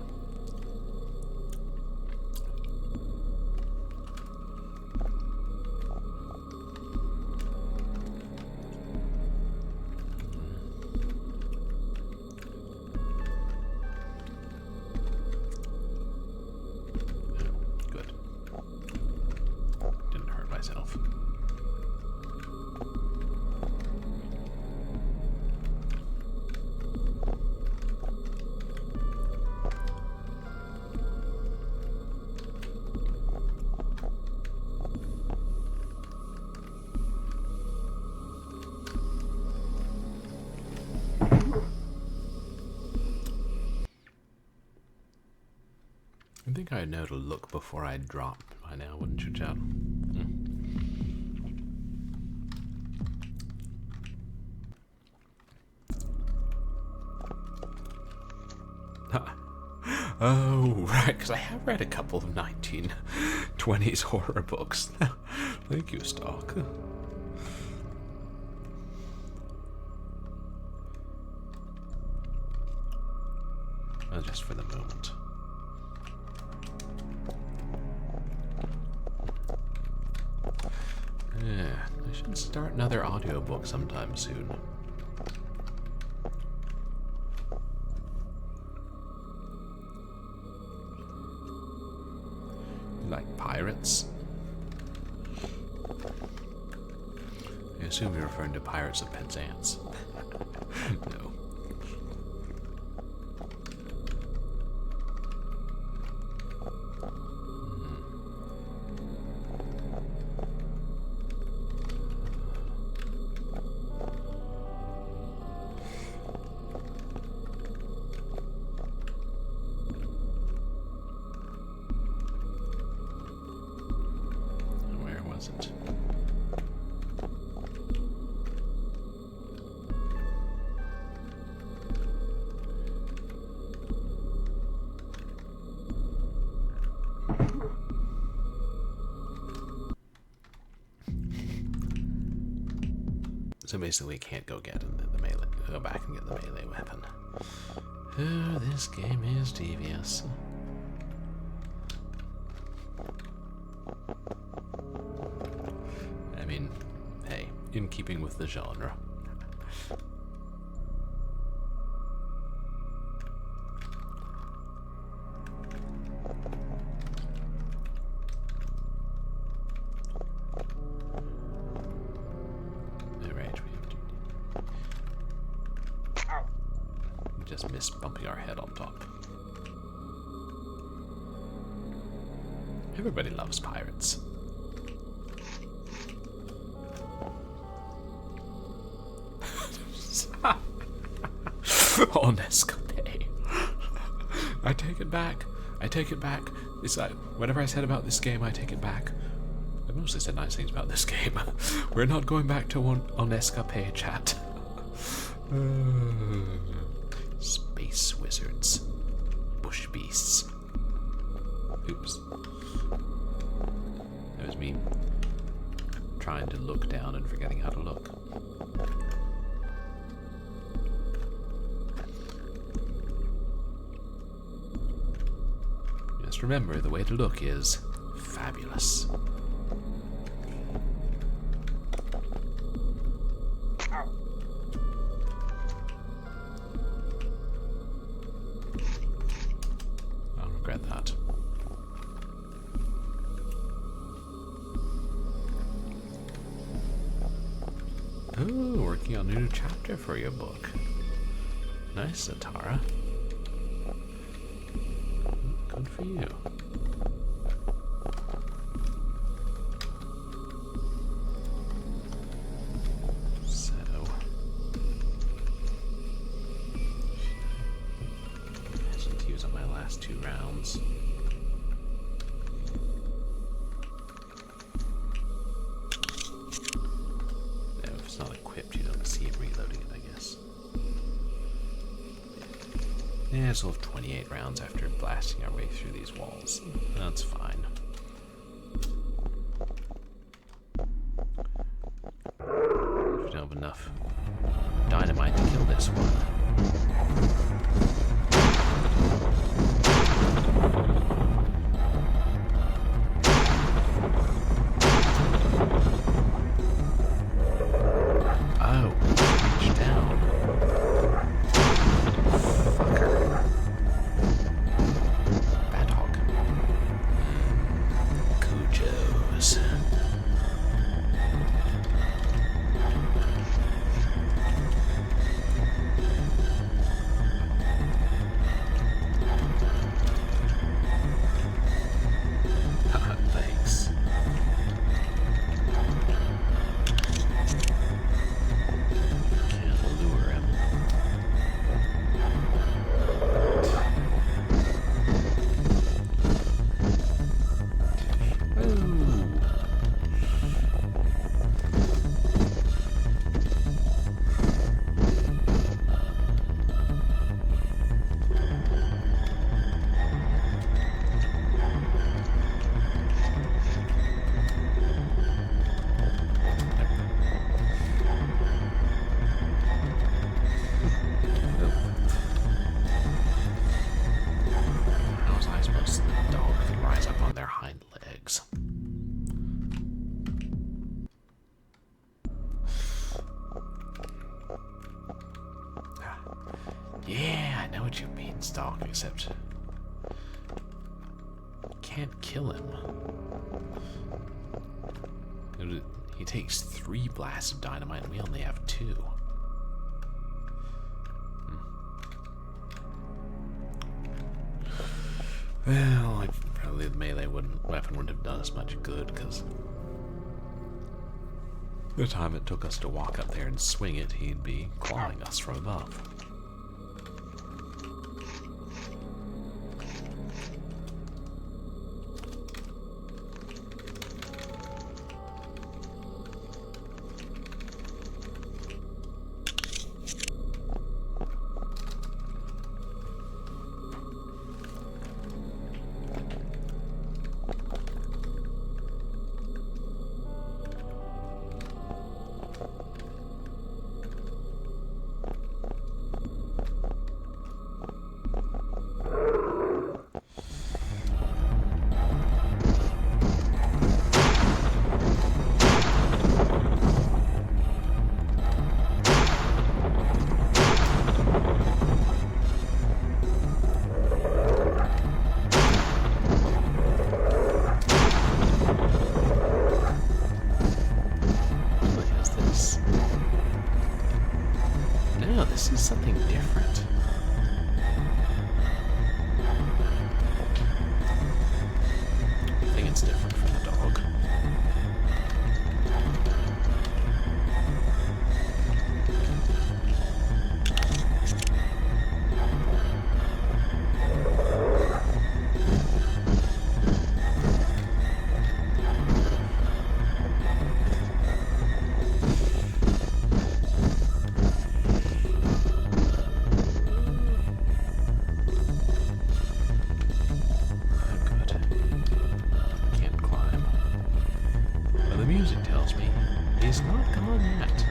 think I'd know to look before I drop by now, wouldn't you, Chad? Oh, right, because I have read a couple of 1920s horror books. Thank you, Stark. Well, just for the moment. Yeah, I should start another audiobook sometime soon. Like pirates? I assume you're referring to Pirates of Penzance. No. So basically, can't go get the melee. Go back and get the melee weapon. Oh, this game is devious. I mean, hey, in keeping with the genre. Just miss bumping our head on top. Everybody loves pirates. On escapade. I take it back. I take it back. It's like, whatever I said about this game, I take it back. I mostly said nice things about this game. We're not going back to on escapade, chat. Space wizards. Bush beasts. Oops. That was me trying to look down and forgetting how to look. Just remember, the way to look is fabulous. I'll regret that. Oh, working on a new chapter for your book. Nice, Zatara. Good for you. So, I should use up my last 2 rounds. If it's not equipped, you don't see it reloading it, I guess. Yeah, it's still 28 rounds after blasting our way through these walls. That's fine. We don't have enough dynamite to kill this one. hind legs. Yeah, I know what you mean, Stalk, except can't kill him. He takes 3 blasts of dynamite and we only have 2. Well, probably the melee weapon wouldn't have done us much good, because the time it took us to walk up there and swing it, he'd be clawing us from above. This is something different. I think it's different from the dog. He's not gone yet.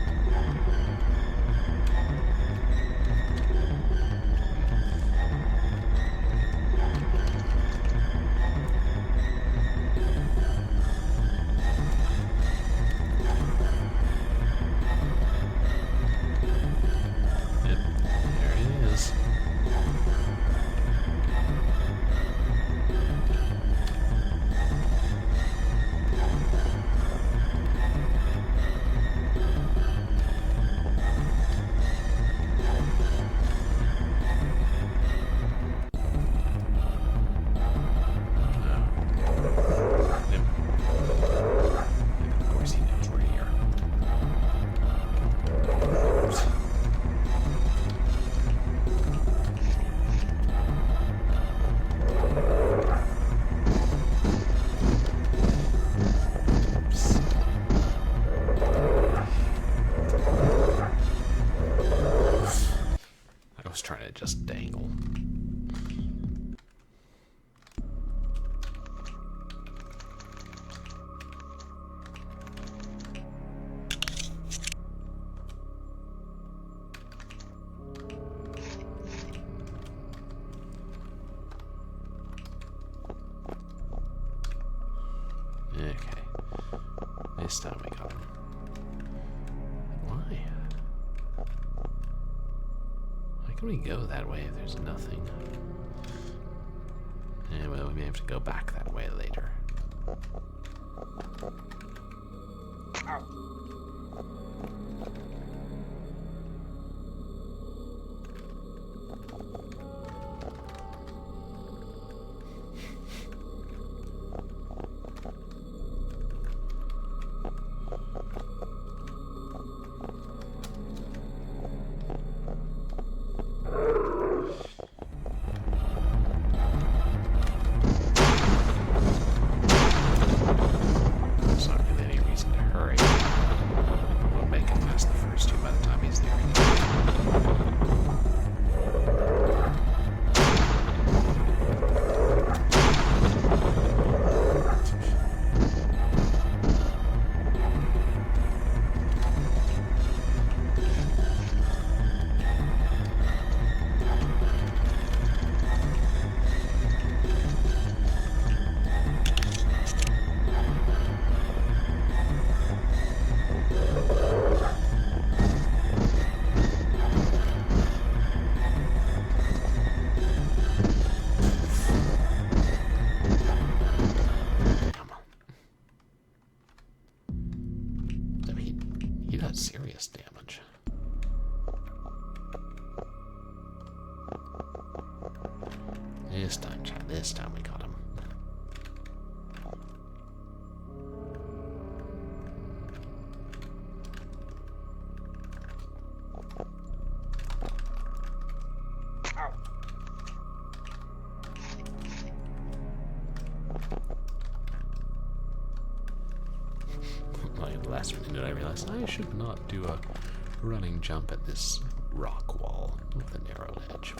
Yep, there he is. Trying to just dangle. Okay. This time we got him. Why? Why can we go that way if there's nothing? Yeah, well, we may have to go back that way later. There's not really any reason to hurry. We'll make it past the first 2 this damage. This time we got him. Like last minute I realized I should not do a running jump at this rock wall with a narrow edge.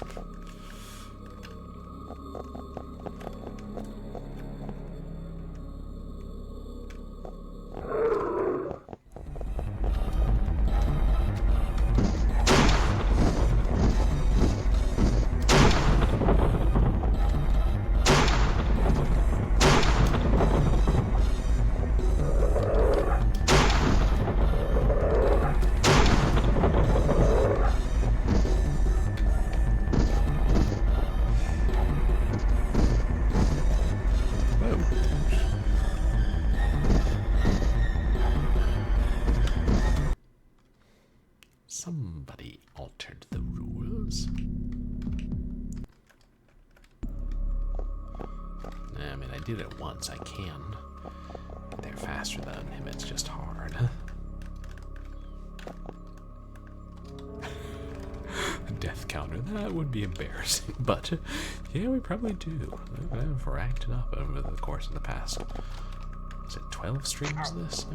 Somebody altered the rules. I mean, I did it once, I can. They're faster than him, it's just hard. Death counter, that would be embarrassing. But, yeah, we probably do. I've racked it up over the course of the past. Is it 12 streams this?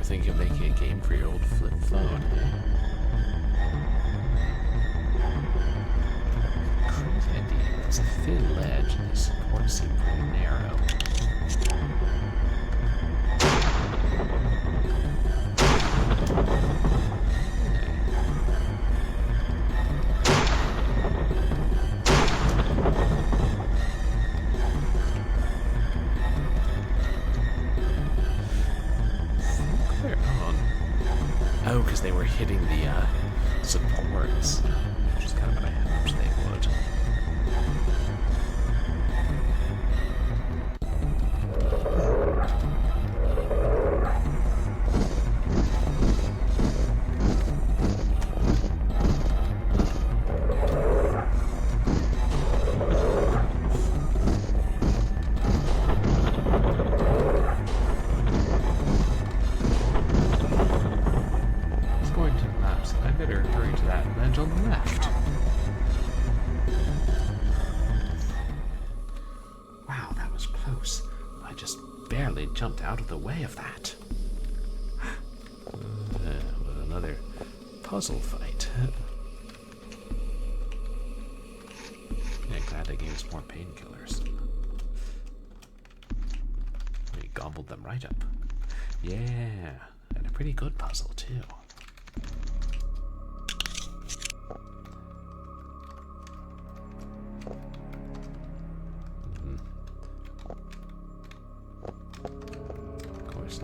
Thinking of making a game for your old flip phone. It's a thin ledge, and the supports seem pretty narrow. Oh, because they were hitting the supports, which is kind of what I hoped they would. On the left. Wow, that was close. I just barely jumped out of the way of that. What another puzzle fight. Yeah, glad they gave us more painkillers. We gobbled them right up. Yeah, and a pretty good puzzle too.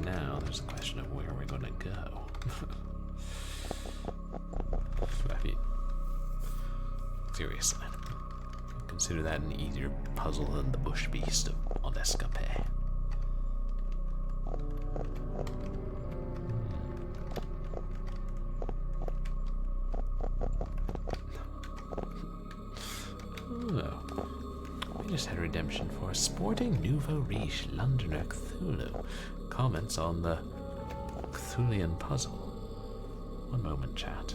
Now there's a question of where we're going to go. I mean, seriously, consider that an easier puzzle than the bush beast of On Escape. Oh, we just had redemption for Sporting Nouveau Riche Londoner Cthulhu. Comments on the Cthulian puzzle. One moment, chat.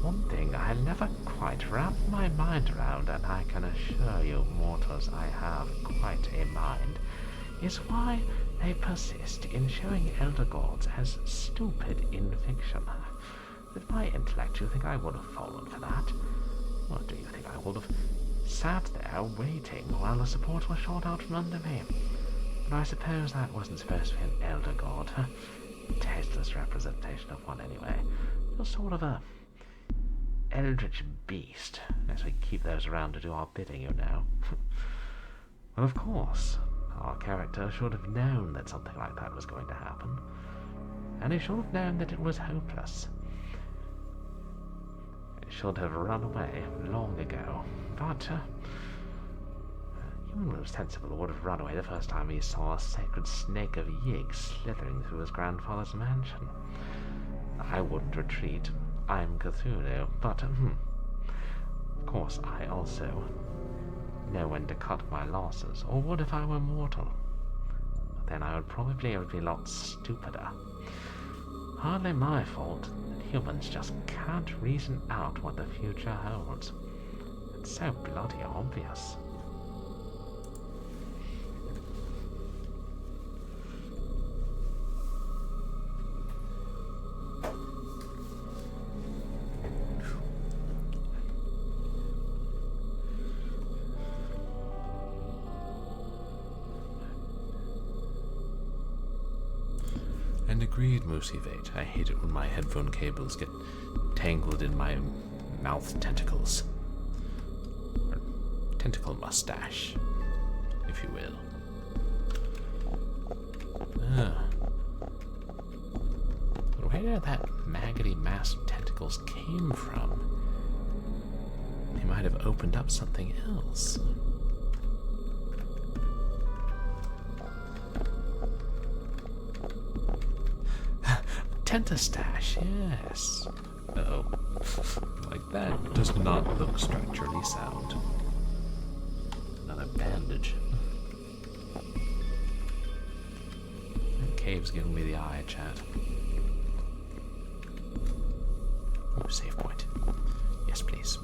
One thing I never quite wrapped my mind around, and I can assure you, mortals, I have quite a mind, is why they persist in showing elder gods as stupid in fiction. With my intellect, you think I would have fallen for that? Or do you think I would have sat there waiting while the support was shot out from under me? But I suppose that wasn't supposed to be an elder god. Tasteless representation of one, anyway. Just sort of a eldritch beast, unless we keep those around to do our bidding, you know. Well, of course, our character should have known that something like that was going to happen, and he should have known that it was hopeless. He should have run away long ago, but human was sensible would have run away the first time he saw a sacred snake of Yig slithering through his grandfather's mansion. I wouldn't retreat. I'm Cthulhu, but, of course, I also know when to cut my losses, or would if I were mortal. But then I would probably be a lot stupider. Hardly my fault that humans just can't reason out what the future holds. It's so bloody obvious. Agreed, Moosivate. I hate it when my headphone cables get tangled in my mouth tentacles. Or tentacle mustache, if you will. But where that maggoty mass of tentacles came from? They might have opened up something else. Tentastash, yes. Uh-oh. Like that does not look structurally sound. Another bandage. That cave's giving me the eye, chat. Ooh, save point. Yes, please.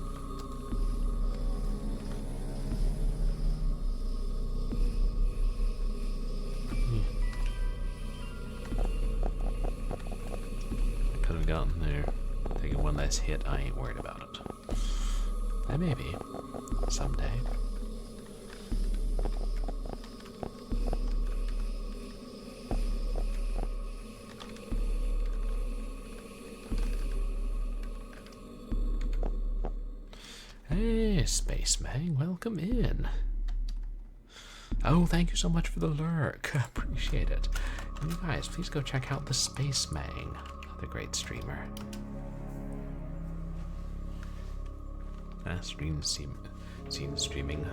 Gun there. Taking one less hit, I ain't worried about it. I may be. Someday. Hey, Space Mang, welcome in. Oh, thank you so much for the lurk. Appreciate it. And you guys, please go check out the Space Mang. The great streamer. Seen streaming.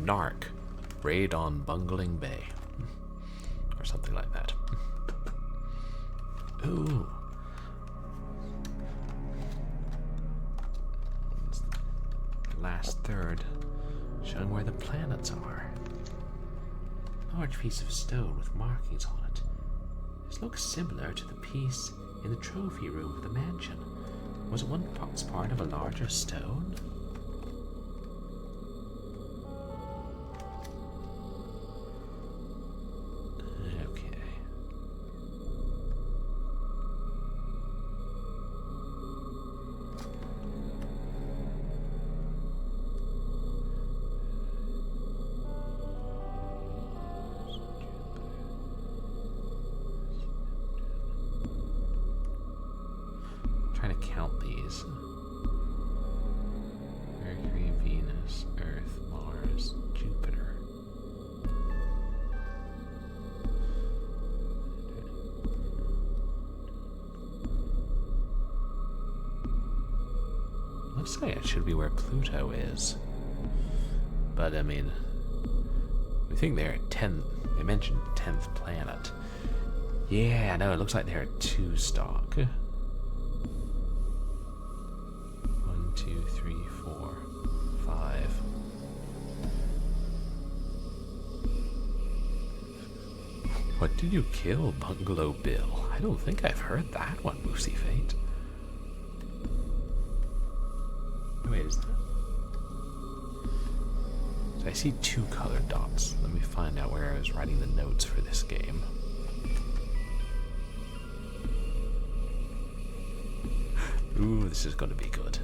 Narc. Raid on Bungling Bay. Or something like that. Ooh. Last third. Showing where the planets are. Large piece of stone with markings on it. This looks similar to the piece in the trophy room of the mansion. Was it once part of a larger stone? Okay. Trying to count these. Mercury, Venus, Earth, Mars, Jupiter. Looks like it should be where Pluto is. But I mean, I think they're at 10. They mentioned 10th planet. Yeah, no, it looks like they're at 2 stock. 2, 3, 4, 5. What did you kill, Bungalow Bill? I don't think I've heard that one, Moosey Fate. Wait, is that? So I see 2 colored dots. Let me find out where I was writing the notes for this game. Ooh, this is going to be good.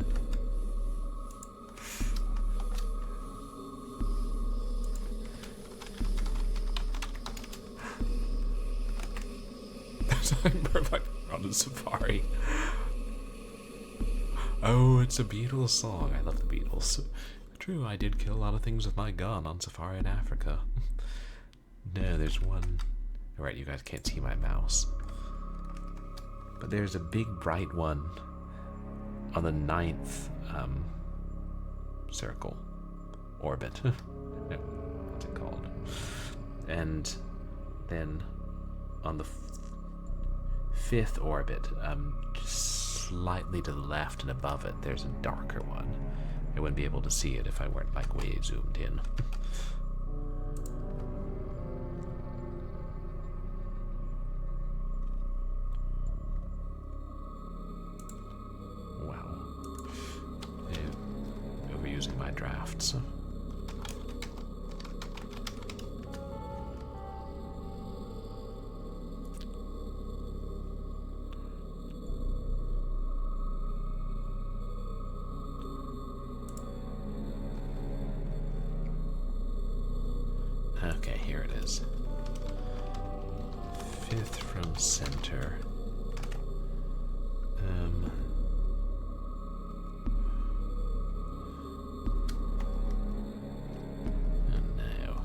On a safari. Oh, it's a Beatles song. I love the Beatles. True, I did kill a lot of things with my gun on safari in Africa. No, there's one. Alright, you guys can't see my mouse. But there's a big bright one on the 9th circle. Orbit. What's it called? And then on the 5th orbit, just slightly to the left and above it, there's a darker one. I wouldn't be able to see it if I weren't like way zoomed in. Wow. Yeah, overusing my drafts. Okay, here it is. 5th from center. And now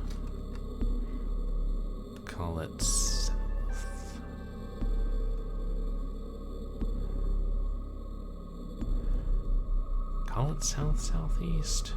call it south. Call it south-southeast.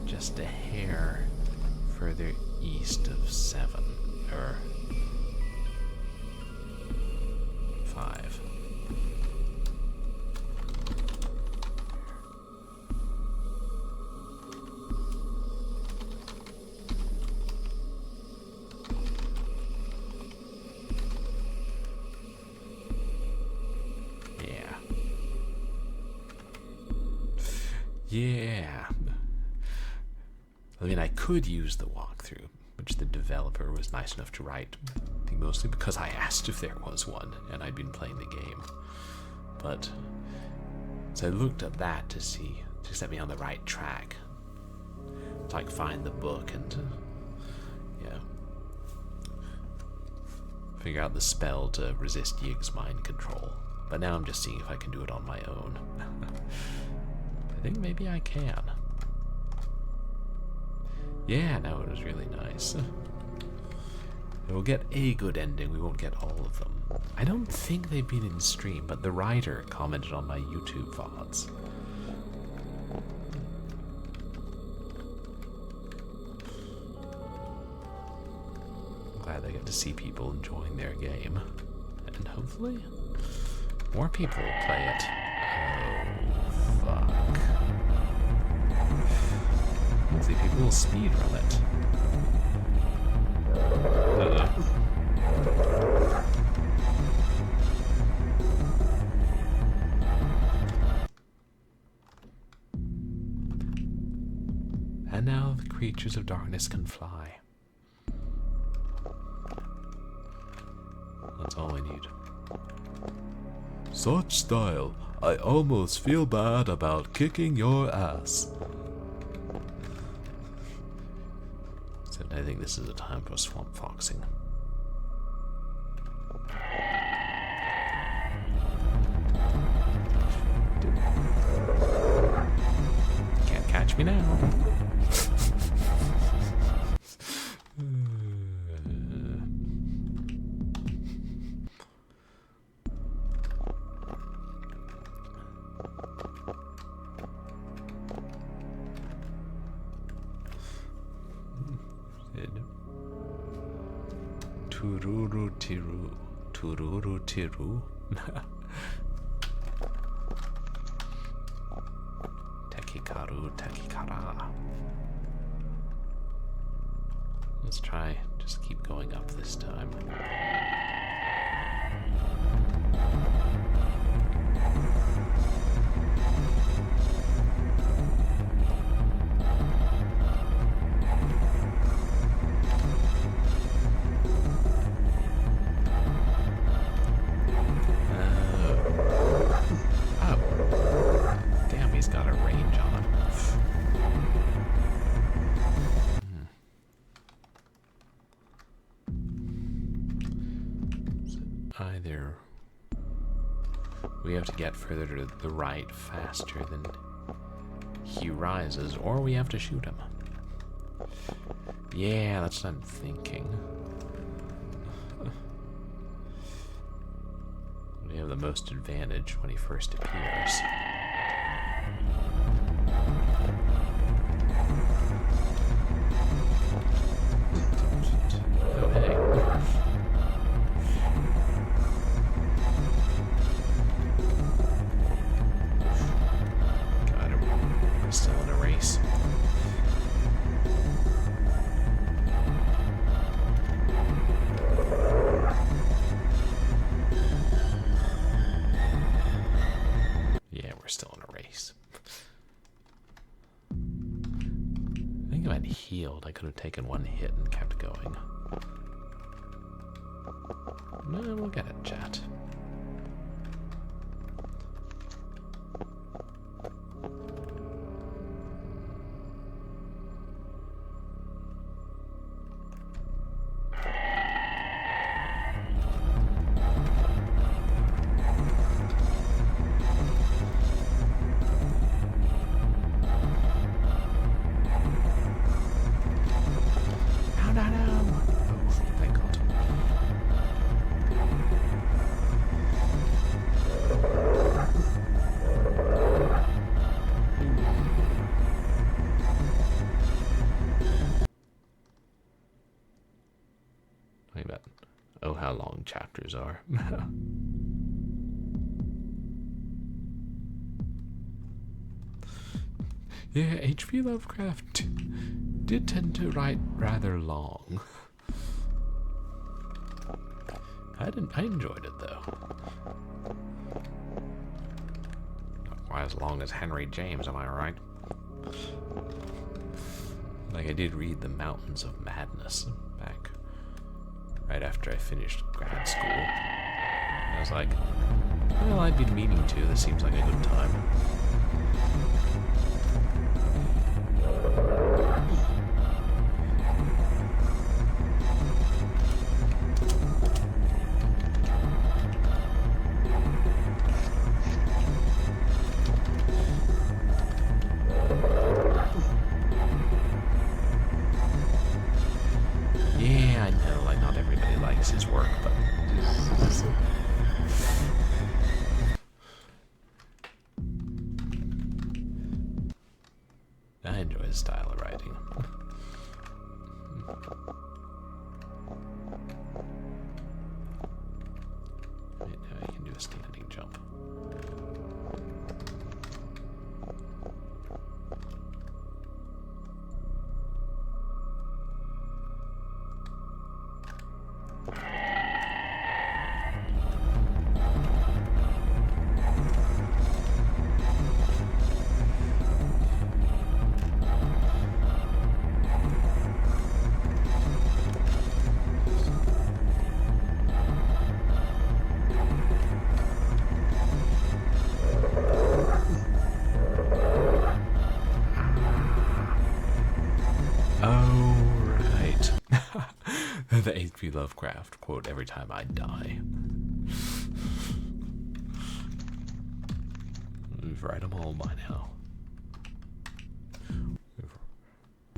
Just a hair further east of 7, or 5. Yeah. I mean, I could use the walkthrough, which the developer was nice enough to write, I think mostly because I asked if there was one, and I'd been playing the game. But, so I looked at that to set me on the right track. To, like, find the book and, figure out the spell to resist Yig's mind control. But now I'm just seeing if I can do it on my own. I think maybe I can. Yeah, no, it was really nice. We'll get a good ending, we won't get all of them. I don't think they've been in stream, but the writer commented on my YouTube VODs. I'm glad I get to see people enjoying their game. And hopefully, more people play it. Oh, fuck. Hopefully people will speedrun it. And now the creatures of darkness can fly. That's all I need. Such style, I almost feel bad about kicking your ass. Except I think this is a time for swamp foxing. Can't catch me now. Tururu tiru. Tururu tiru. Tekikaru tekikara. Let's try, just keep going up this time. Either we have to get further to the right faster than he rises, or we have to shoot him. Yeah, that's what I'm thinking. We have the most advantage when he first appears. Oh, hey. Still in a race. healed. I could have taken one hit and kept going. No, we'll get it, chat. Oh, how long chapters are. Yeah, H.P. Lovecraft did tend to write rather long. I enjoyed it though. Not quite as long as Henry James, am I right? Like, I did read The Mountains of Madness back right after I finished grad school. I was like, well, I'd been meaning to. This seems like a good time. Yeah, I know, like, not everybody likes his work, but I enjoy his style of writing. Right, now I can do a standing jump. The H.P. Lovecraft quote, every time I die. We've read them all by now. We've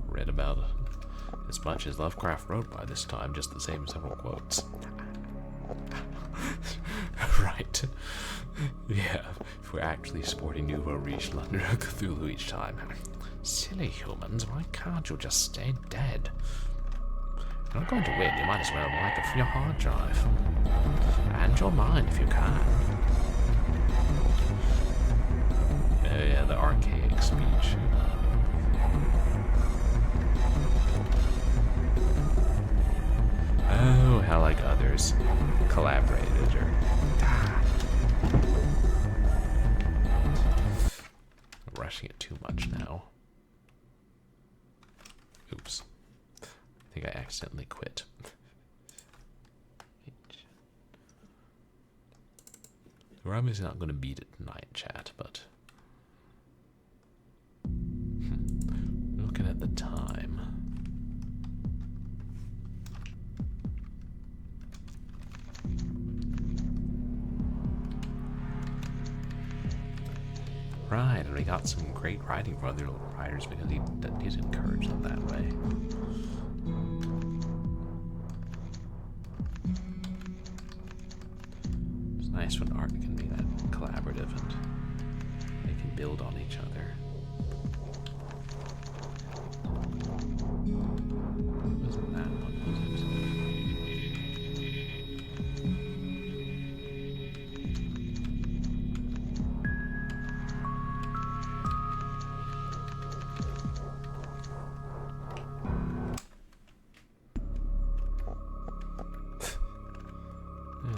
read about as much as Lovecraft wrote by this time, just the same several quotes. Right. Yeah, if we're actually sporting Nouveau Riche London Cthulhu each time. Silly humans, why can't you just stay dead? You're not going to win, you might as well wipe it from your hard drive. And your mind if you can. Oh yeah, the archaic speech. Oh, how like others collaborated or... I'm rushing it too much now. Oops. I think I accidentally quit. We're obviously not going to beat it tonight, chat, but... Looking at the time... Right, and we got some great writing from other writers because he did encourage them that way. It's nice when art can be that collaborative and they can build on each other. Wasn't that one, was it?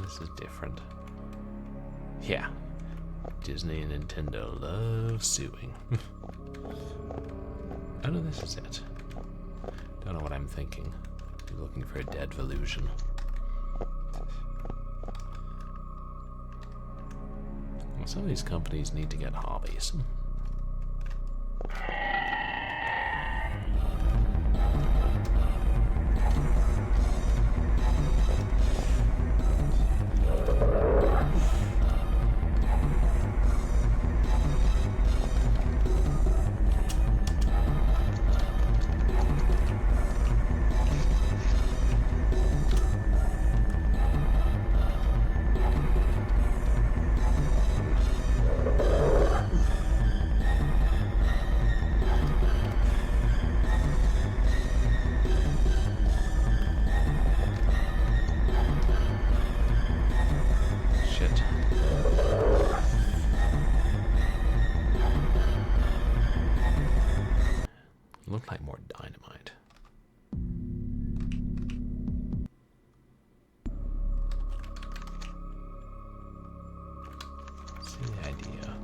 This is different. Yeah. Disney and Nintendo love suing. Oh no, this is it. Don't know what I'm thinking. I'm looking for a dead Volusion. Well, some of these companies need to get hobbies. Looked like more dynamite. See the idea.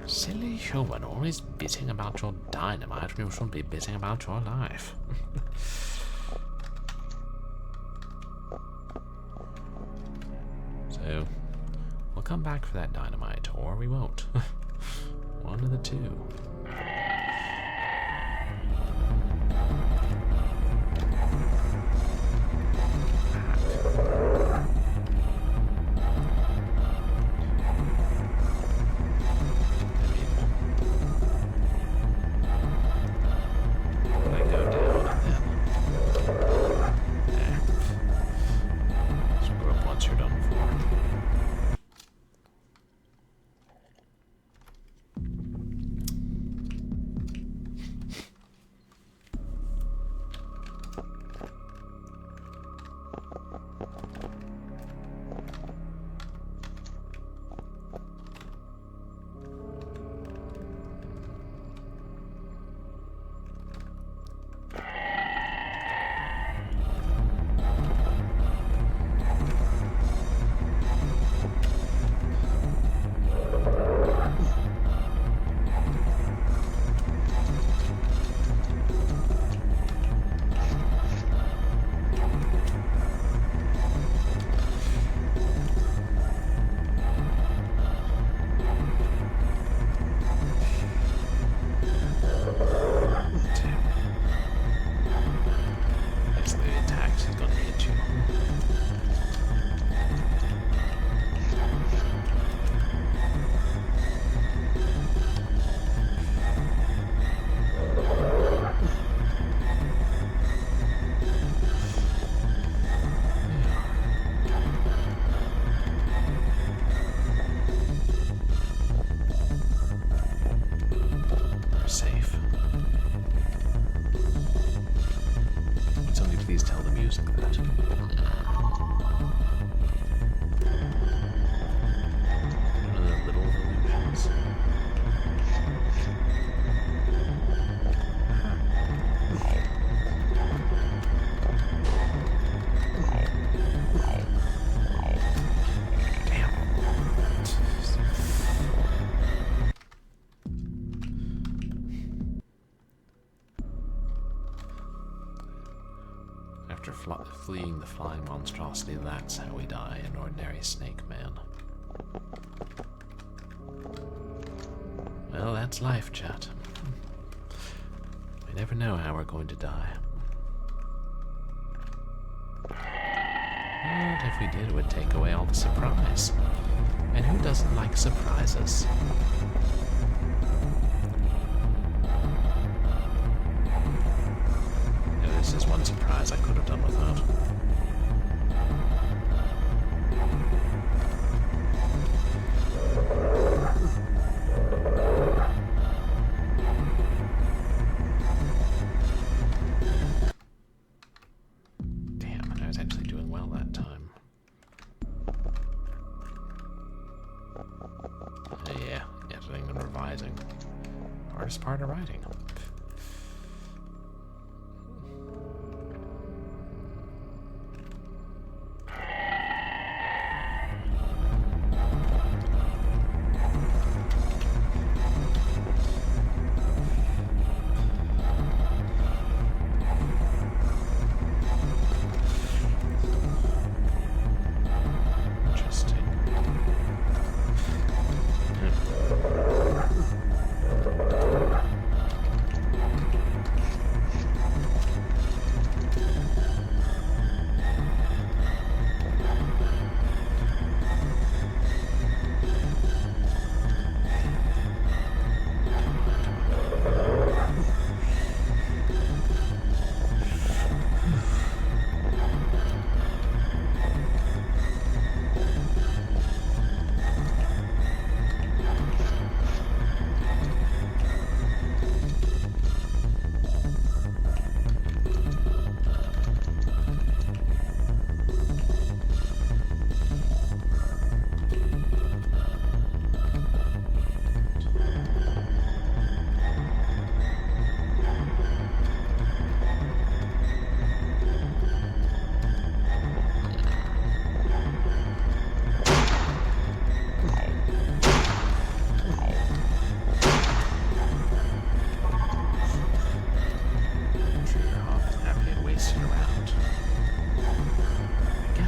Silly human, always bitching about your dynamite when you should be bitching about your life. So, we'll come back for that dynamite, or we won't. One of the two. Fleeing the flying monstrosity, that's how we die, an ordinary snake man. Well, that's life, chat. We never know how we're going to die. But if we did, it would take away all the surprise. And who doesn't like surprises? This is one surprise I could have done without. Damn, I was actually doing well that time. Yeah, editing and revising. Hardest part of writing.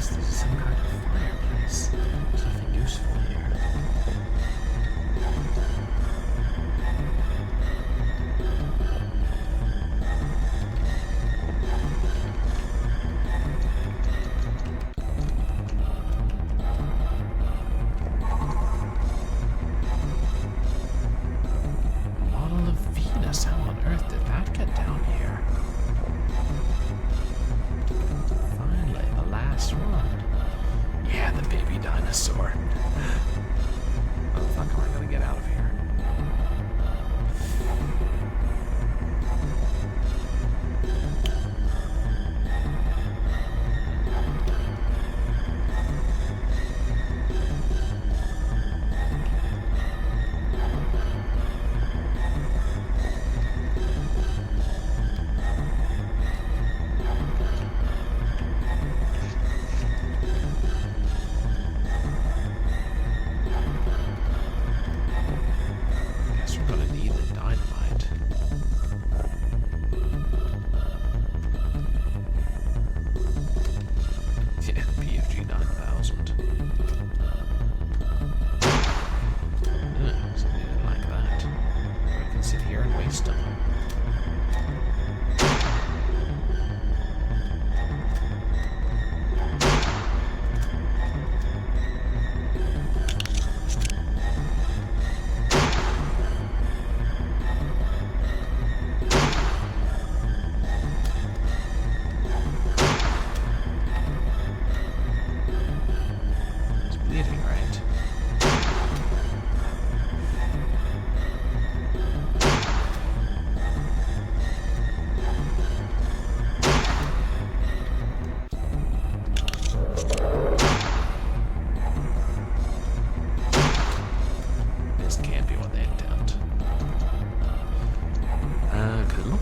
guess this is some kind of fireplace. There's nothing useful here. A model of Venus. How on earth did that get down here? Finally, the last one. Yeah, the baby dinosaur. How the fuck am I gonna get out of here?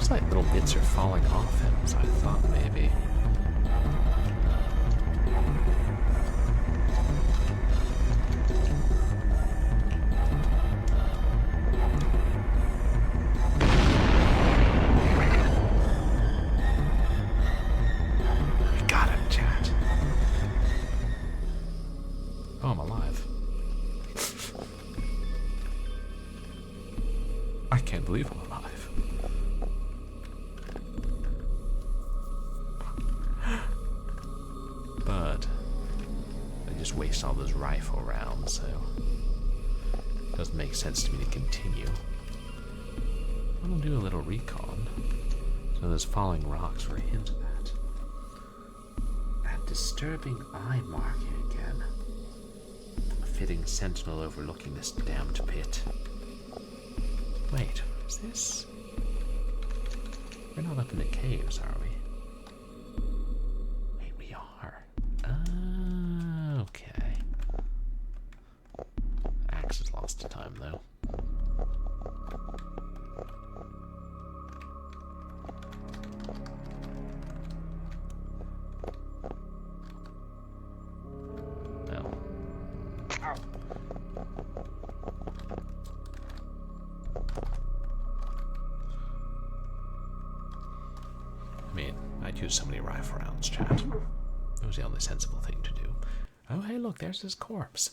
Like little bits are falling off him, so I thought maybe. I got him, chat. Oh, I'm alive. I can't believe I'm alive. But I just waste all those rifle rounds, so it doesn't make sense to me to continue. I'll do a little recon. So those falling rocks were a hint of that. That disturbing eye marking again. A fitting sentinel overlooking this damned pit. Wait, is this? We're not up in the caves, are we? Wait, we are. Okay. Axe is lost to time, though. No. Ow. I mean, I'd use so many rifle rounds, chat. It was the only sensible thing to do. Oh, hey, look, there's his corpse.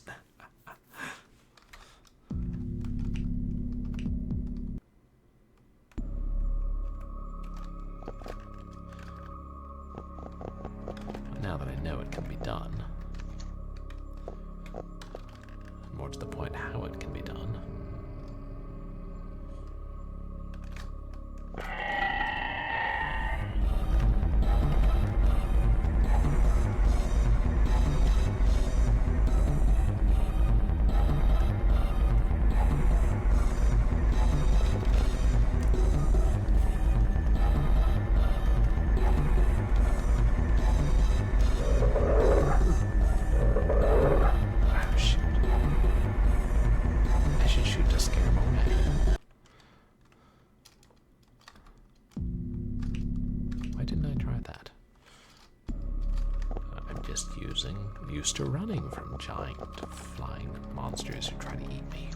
Now that I know it can be done, more to the point, how it can be done. Used to running from giant flying monsters who try to eat me.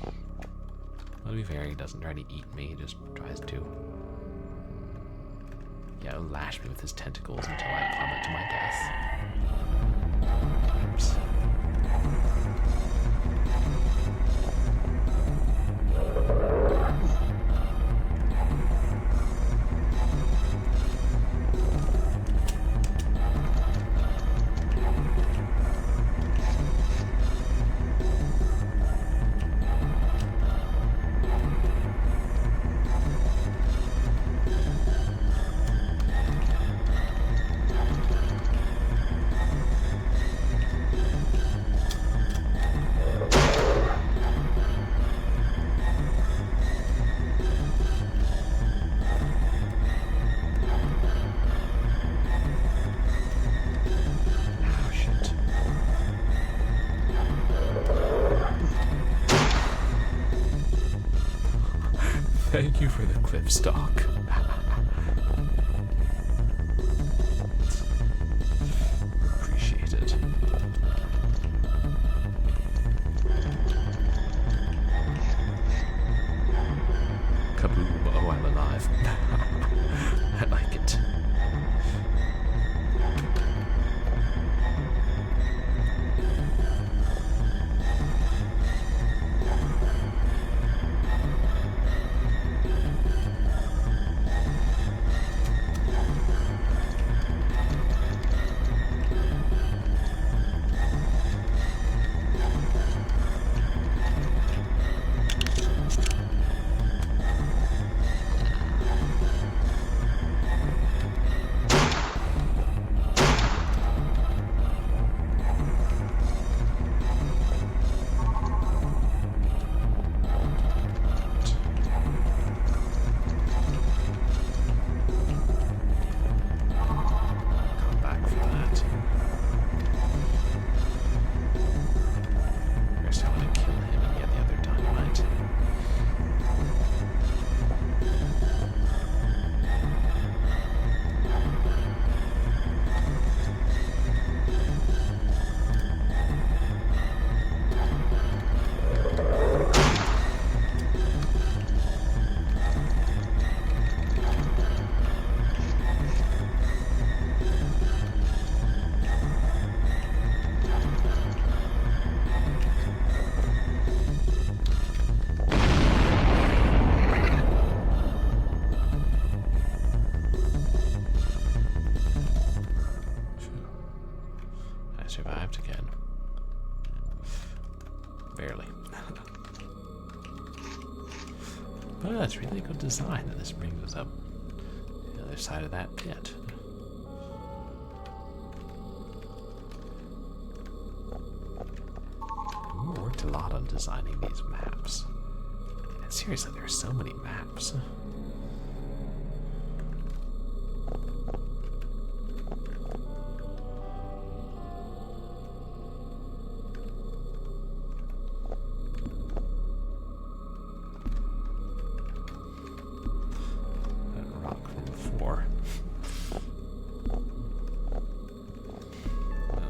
Well, to be fair, he doesn't try to eat me, he just tries to, you know, lash me with his tentacles until I plummet to my death. you for the clip stock. Appreciate it. Kaboom. Oh, I'm alive. I like it. Survived again. Barely. Oh, that's really good design. And this brings us up the other side of that pit. We worked a lot on designing these maps. And seriously, there are so many maps.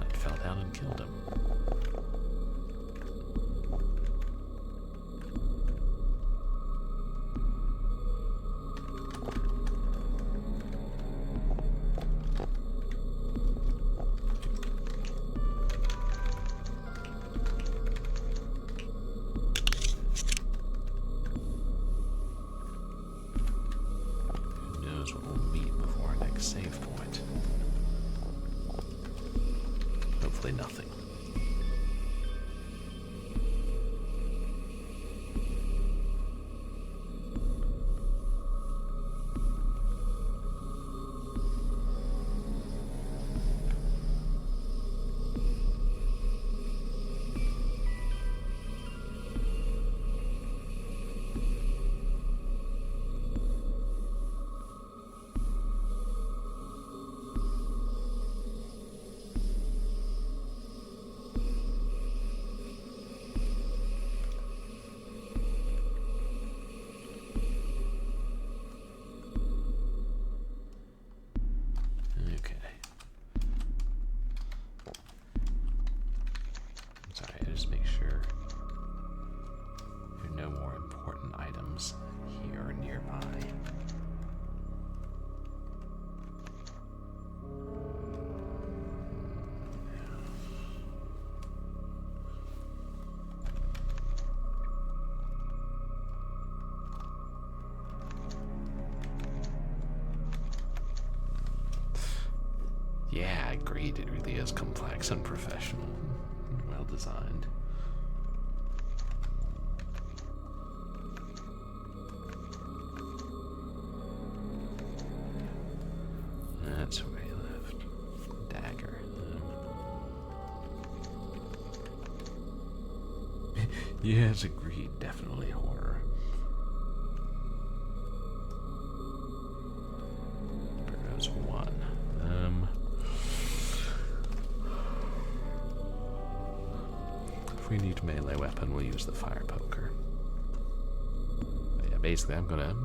It fell down and killed him. Who knows what we'll meet before our next save point? Hopefully nothing. Just make sure there are no more important items here or nearby. Yeah, I agreed. It really is complex and professional. Well designed. That's where he left. Dagger. Yes, agreed. Definitely horror. There goes one. If we need a melee weapon, we'll use the fire poker. But yeah, basically I'm gonna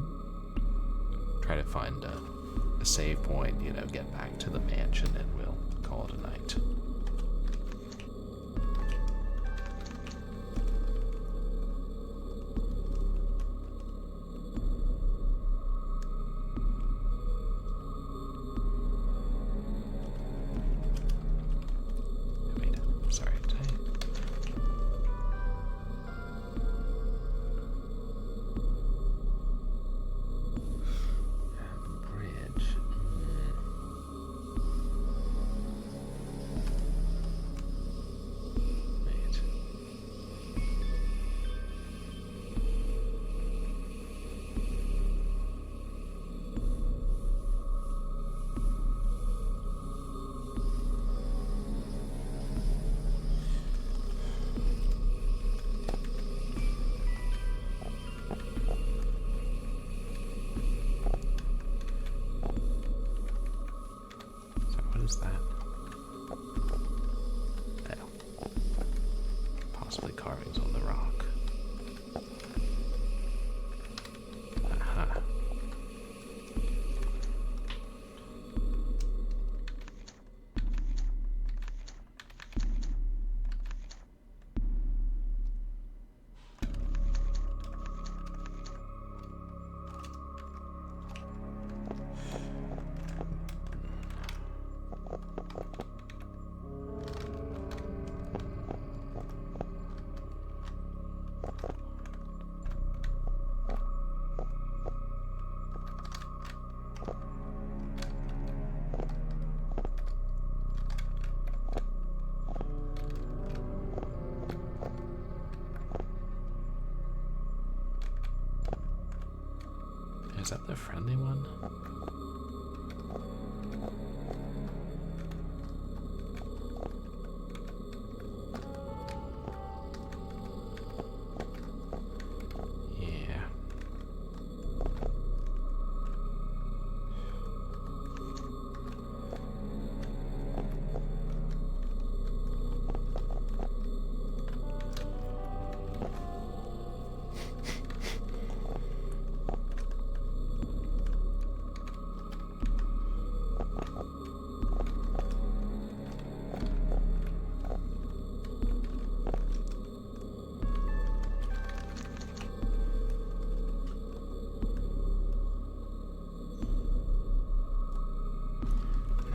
try to find a save point, you know, get back to the mansion, and we'll call it a night. Is that? Oh. Possibly carvings on the rock. Aha. Is that the friendly one? Yeah.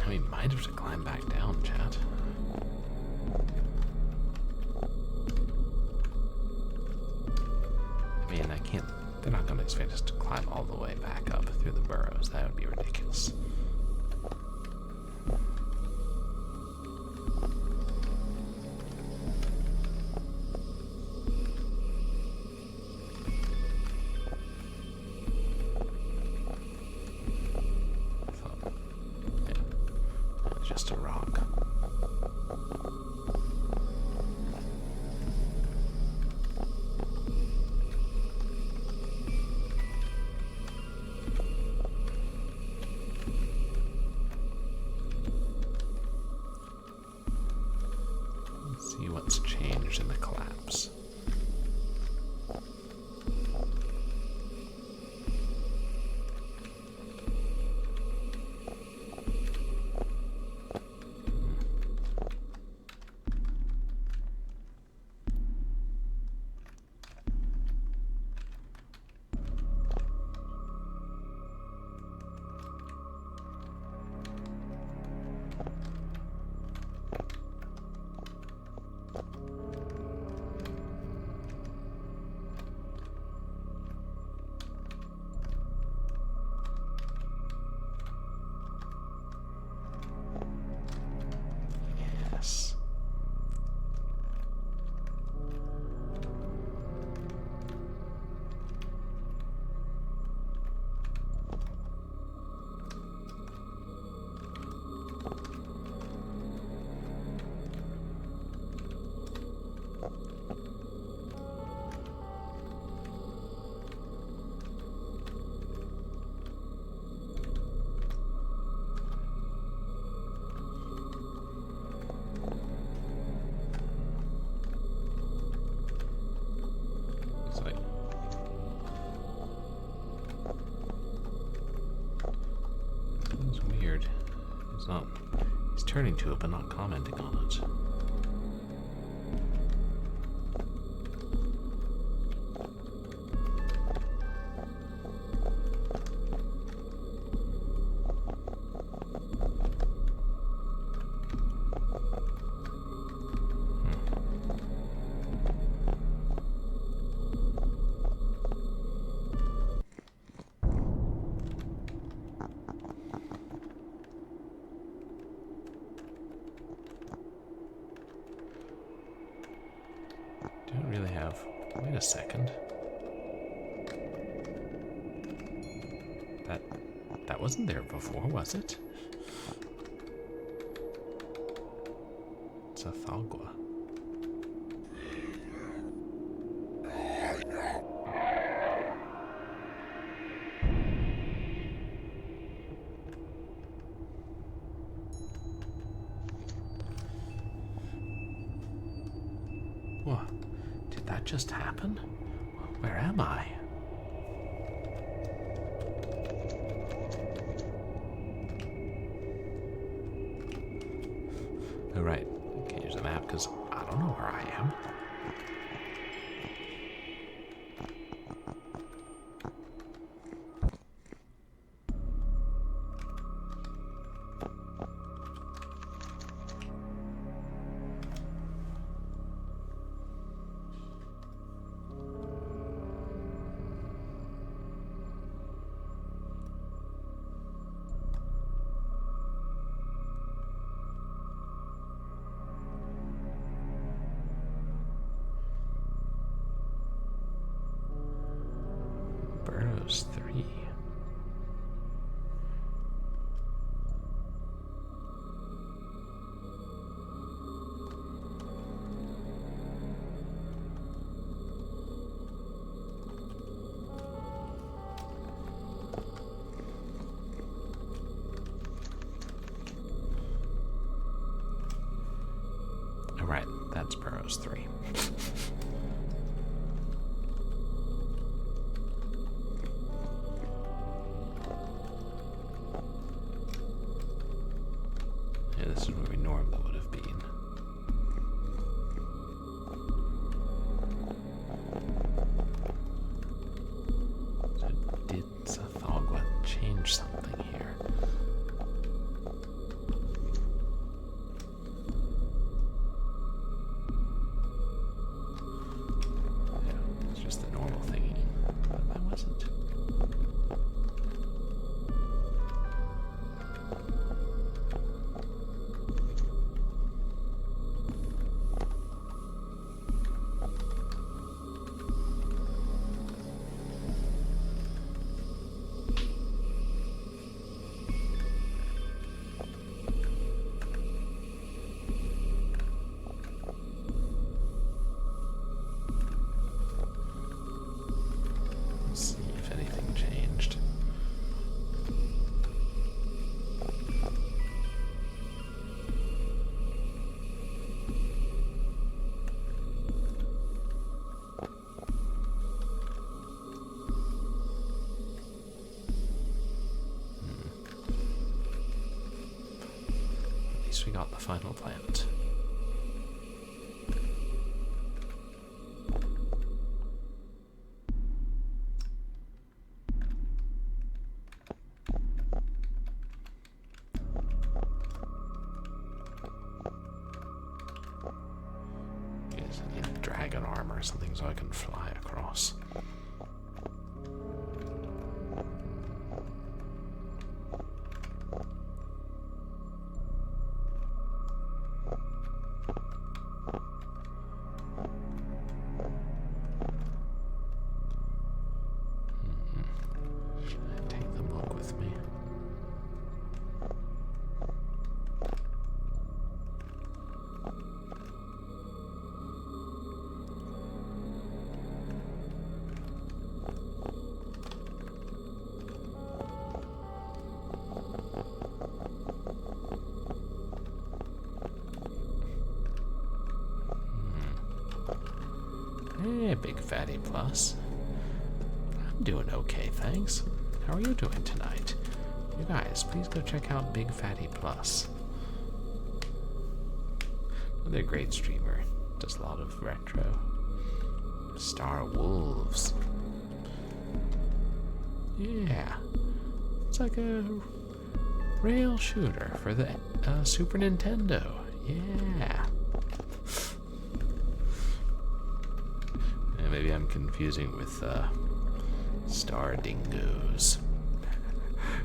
We might have to climb back down, chat. I mean, I can't. They're not going to expect us to climb all the way back up through the burrows. That would be ridiculous. Just a rock. Let's see what's changed in the collapse. So, he's turning to it but not commenting on it. Don't really have... Wait a second. That wasn't there before, was it? It's a Thalgua. What? Did that just happen? Where am I? Oh, right. I can't use the map because I don't know where I am. Burrows 3. All right, that's Burrows 3. This is where we normally would have been. So did Thalgua change something here? Yeah, it's just the normal thingy. But that wasn't. See if anything changed. At least we got the final planet. I need dragon armor or something so I can fly across. Should I take the book with me? Hey, Big Fatty Plus. I'm doing okay, thanks. How are you doing tonight? You guys, please go check out Big Fatty Plus. Another great streamer. Does a lot of retro. Star Wolves. Yeah. It's like a rail shooter for the Super Nintendo. Yeah. Maybe I'm confusing with Star Dingoes.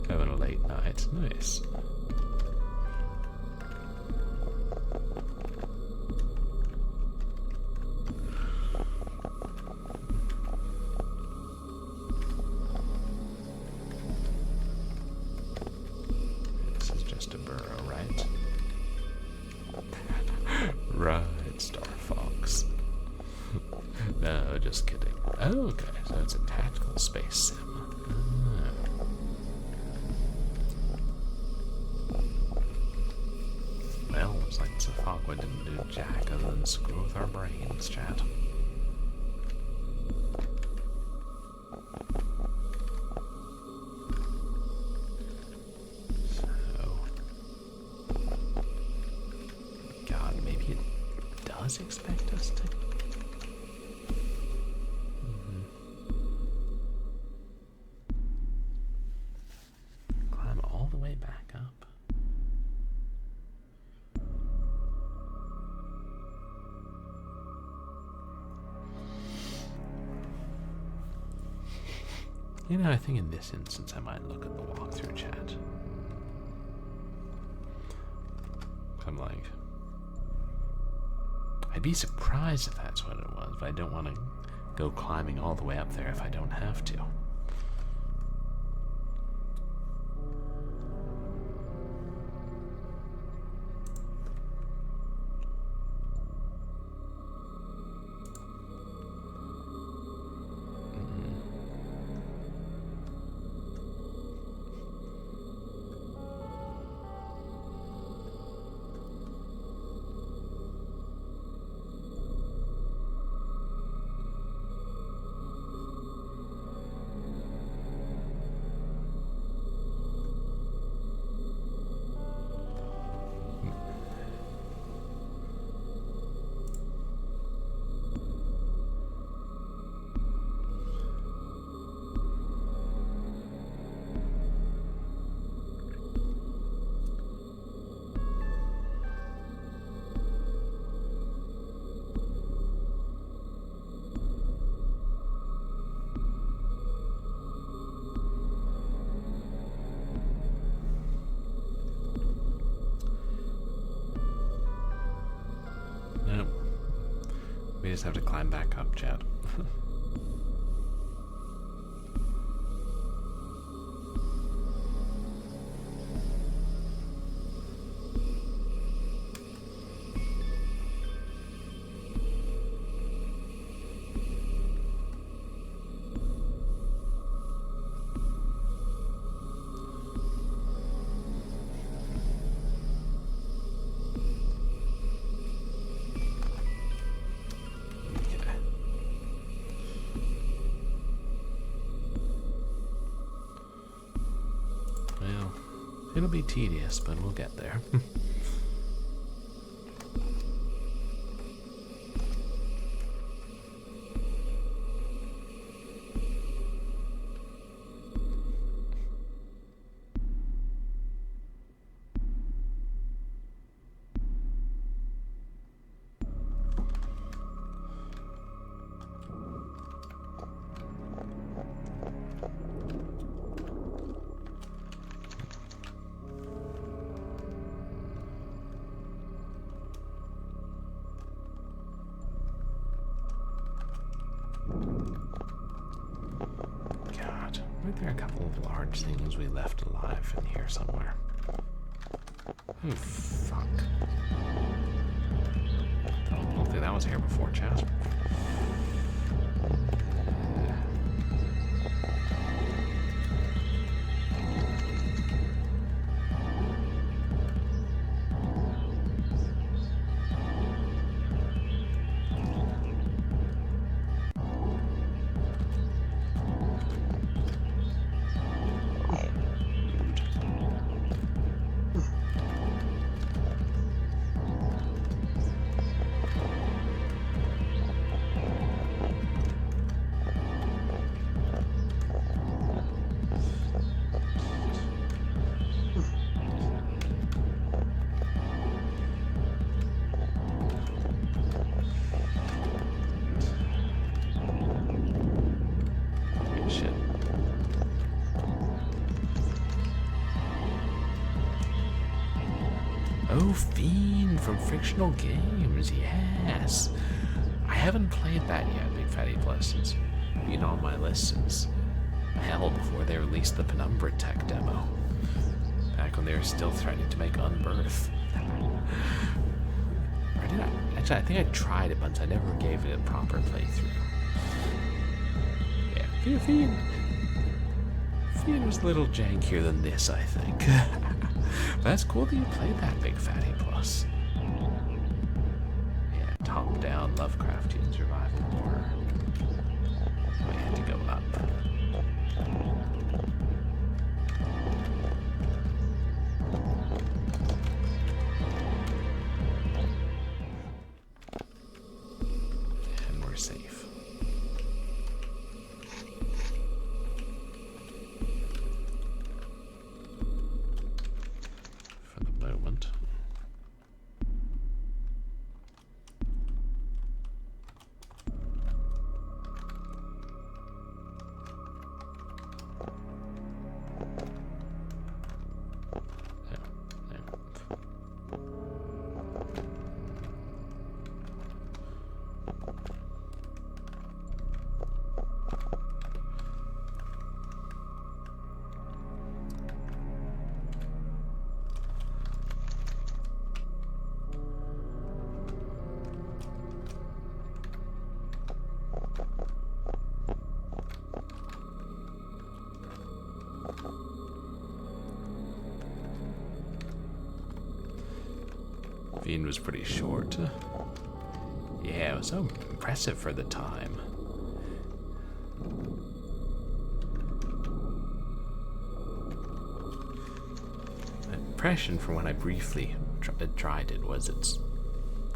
Having a late night. Nice. This is just a burrow, right? Right, Star Fox. No, just kidding. Oh, okay, so it's a tactical space sim. Well, looks like Safagua didn't do jack other than screw with our brains, chat. So, God, maybe it does expect us to. Climb all the way back up. You know, I think in this instance I might look at the walkthrough chat. I'm like, I'd be surprised if that's what it was, but I don't want to go climbing all the way up there if I don't have to. Nope. We just have to climb back up, chat. It'll be tedious, but we'll get there. Weren't there a couple of large things we left alive in here somewhere? Oh, fuck. I don't think that was here before, chat. Oh, Fiend from Frictional Games, yes. I haven't played that yet, Big Fatty Plus. It's been on my list since hell before they released the Penumbra Tech demo. Back when they were still threatening to make Unbirth. Or did I? Actually, I think I tried it once. I never gave it a proper playthrough. Yeah, Fiend was a little jankier than this, I think. But that's cool that you played that, Big Fatty Plus. Yeah, top-down Lovecraftian survival horror. So I had to go up. And we're safe. For the moment. Fiend was pretty short. Yeah, it was so impressive for the time. My impression from when I briefly tried it was it's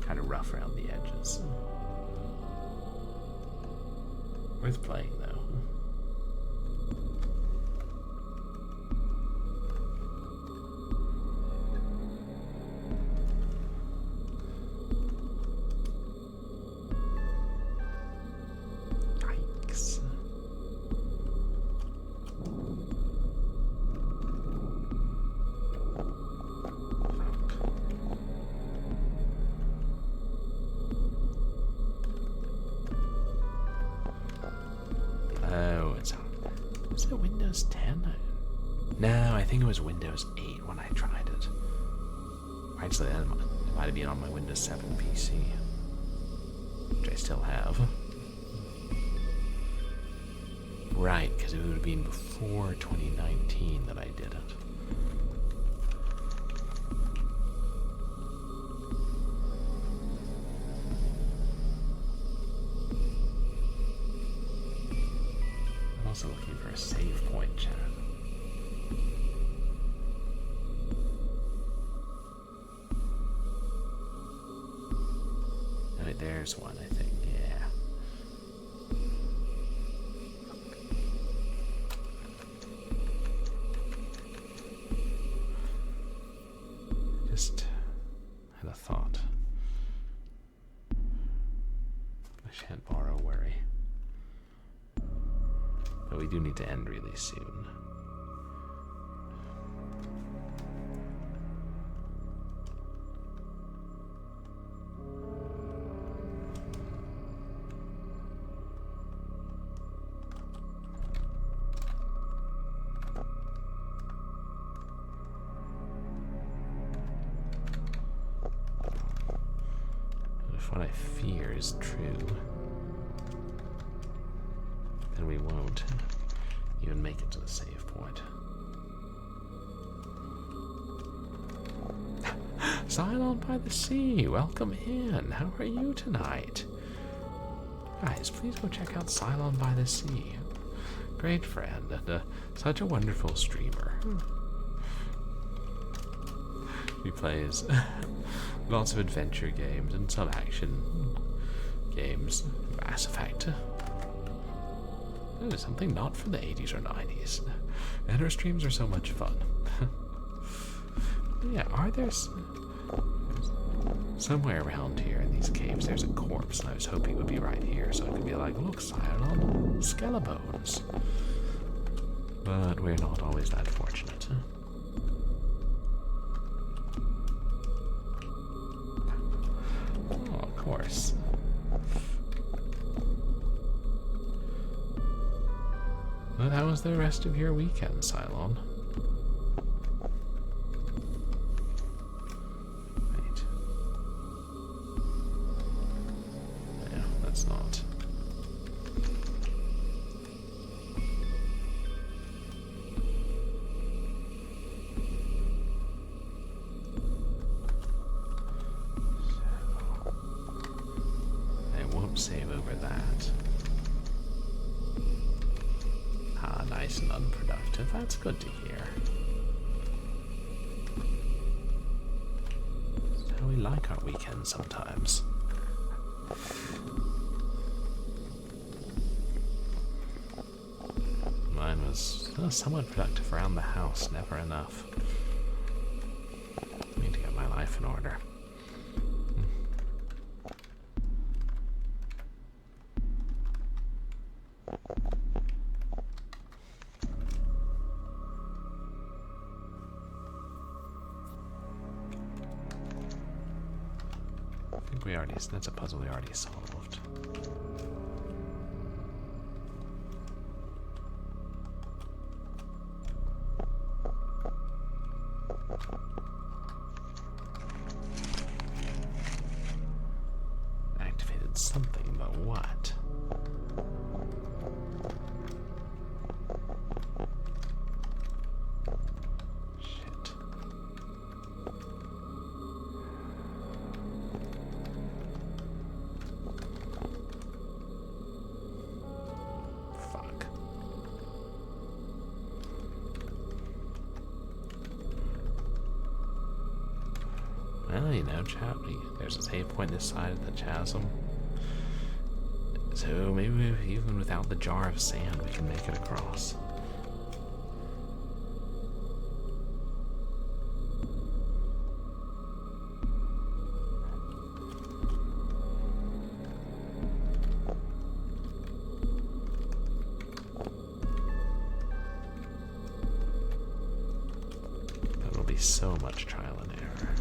kind of rough around the edges. Worth playing though. Was it Windows 10? No, I think it was Windows 8 when I tried it. Actually, it might have been on my Windows 7 PC, which I still have. Right, because it would have been before 2019 that I did it. Also looking for a save point, chat. Alright, there's one, I think, yeah. Just had a thought. I shan't borrow worry. But we do need to end really soon. If what I fear is true, then we won't even make it to the save point. Cylon by the Sea, welcome in. How are you tonight? Guys, please go check out Cylon by the Sea. Great friend and such a wonderful streamer. He plays lots of adventure games and some action games. Mass Effect. That is something not from the 80s or 90s. And her streams are so much fun. Yeah, are there... Somewhere around here in these caves there's a corpse, and I was hoping it would be right here, so I could be like, look, Cylon, Skellebones. But we're not always that fortunate. Well, how was the rest of your weekend, Cylon? Wait. No, that's not. Save over that. Ah, nice and unproductive. That's good to hear. That's how we like our weekends sometimes. Mine was somewhat productive around the house, never enough. I need to get my life in order. That's a puzzle we already solved. Activated something, but what? Well, you know, chat, there's a save point this side of the chasm. So maybe even without the jar of sand, we can make it across. That'll be so much trial and error.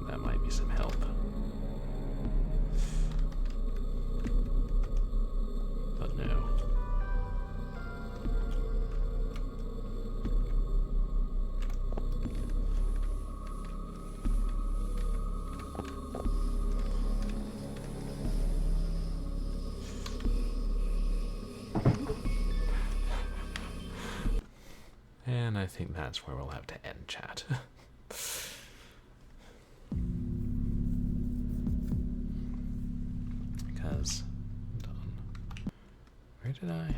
That might be some help. But no. And I think that's where we'll have to end chat. Because, hold on. Where did I?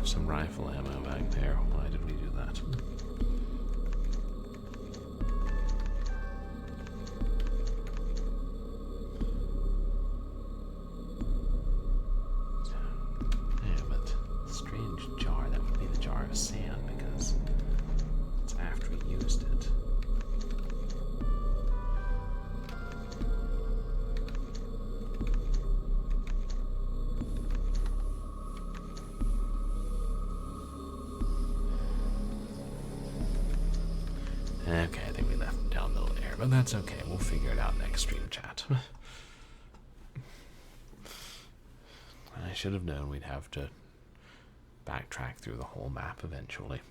Some rifle ammo back there. Why did we do that? Yeah, but strange jar. That would be the jar of sand because it's after we used it. Okay, I think we left down the lair, but that's okay. We'll figure it out next stream chat. I should have known we'd have to backtrack through the whole map eventually.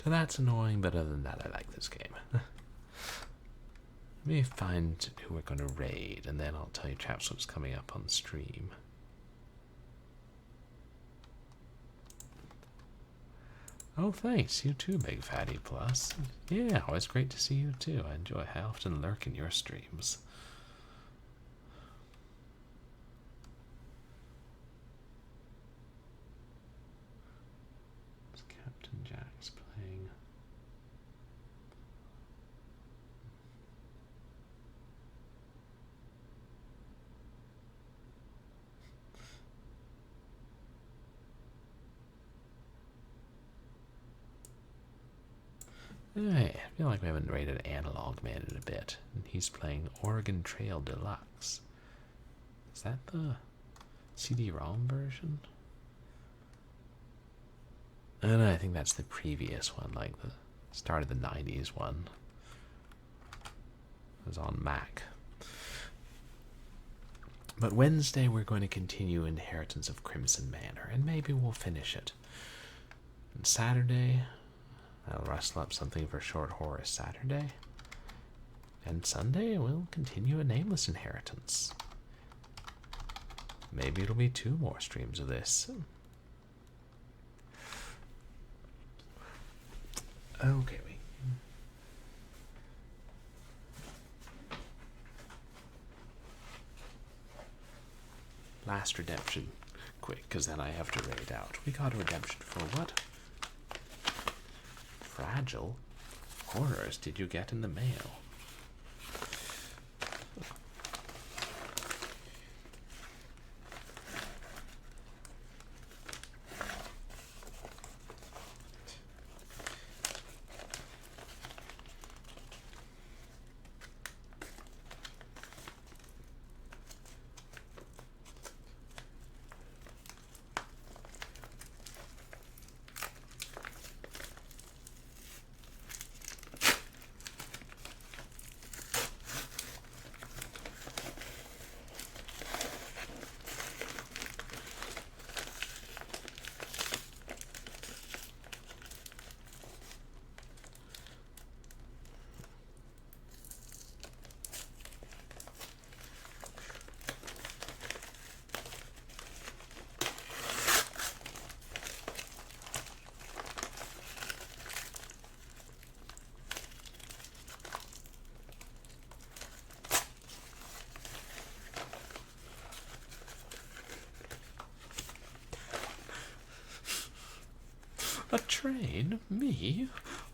So that's annoying, but other than that, I like this game. Let me find who we're going to raid, and then I'll tell you chaps what's coming up on the stream. Oh, thanks. You too, Big Fatty Plus. Yeah, always great to see you too. I enjoy how often lurk in your streams. It's Captain Jack's playing. Hey, I feel like we haven't rated Analog Man in a bit. And he's playing Oregon Trail Deluxe. Is that the CD-ROM version? No, I think that's the previous one, like the start of the 90s one. It was on Mac. But Wednesday we're going to continue Inheritance of Crimson Manor, and maybe we'll finish it. And Saturday, I'll rustle up something for Short Horror Saturday. And Sunday, we'll continue a Nameless Inheritance. Maybe it'll be 2 more streams of this. Okay, last redemption. Quick, because then I have to raid out. We got a redemption for what? Fragile? Horrors did you get in the mail? A train? Me?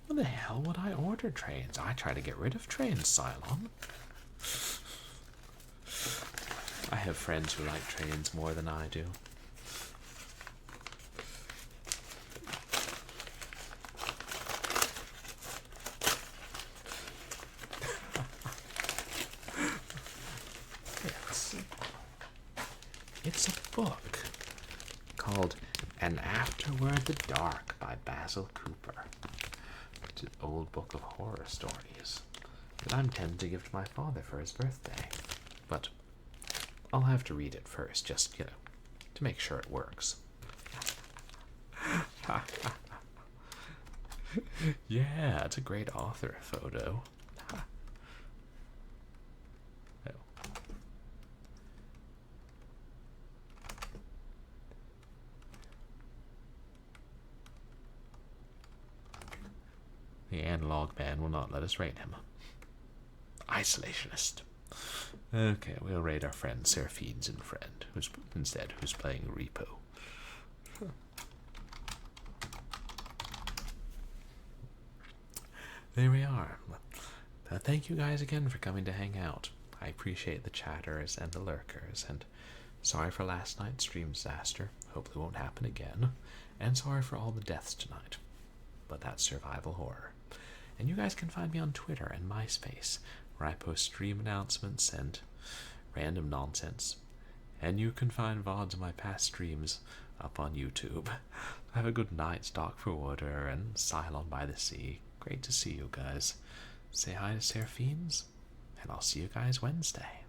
When the hell would I order trains? I try to get rid of trains, Cylon. I have friends who like trains more than I do. It's a book called An Afterword the Dark by Basil Cooper. It's an old book of horror stories that I'm tempted to give to my father for his birthday. But I'll have to read it first, just, to make sure it works. Yeah, it's a great author photo. The Analog Man will not let us raid him. Isolationist. Okay, we'll raid our friend Seraphine's friend, who's playing Repo. There we are. Thank you guys again for coming to hang out. I appreciate the chatters and the lurkers, and sorry for last night's stream disaster. Hopefully it won't happen again. And sorry for all the deaths tonight. But that's survival horror. And you guys can find me on Twitter and MySpace, where I post stream announcements and random nonsense. And you can find VODs of my past streams up on YouTube. Have a good night, Doc for Water, and Cylon by the Sea. Great to see you guys. Say hi to Seraphine's, and I'll see you guys Wednesday.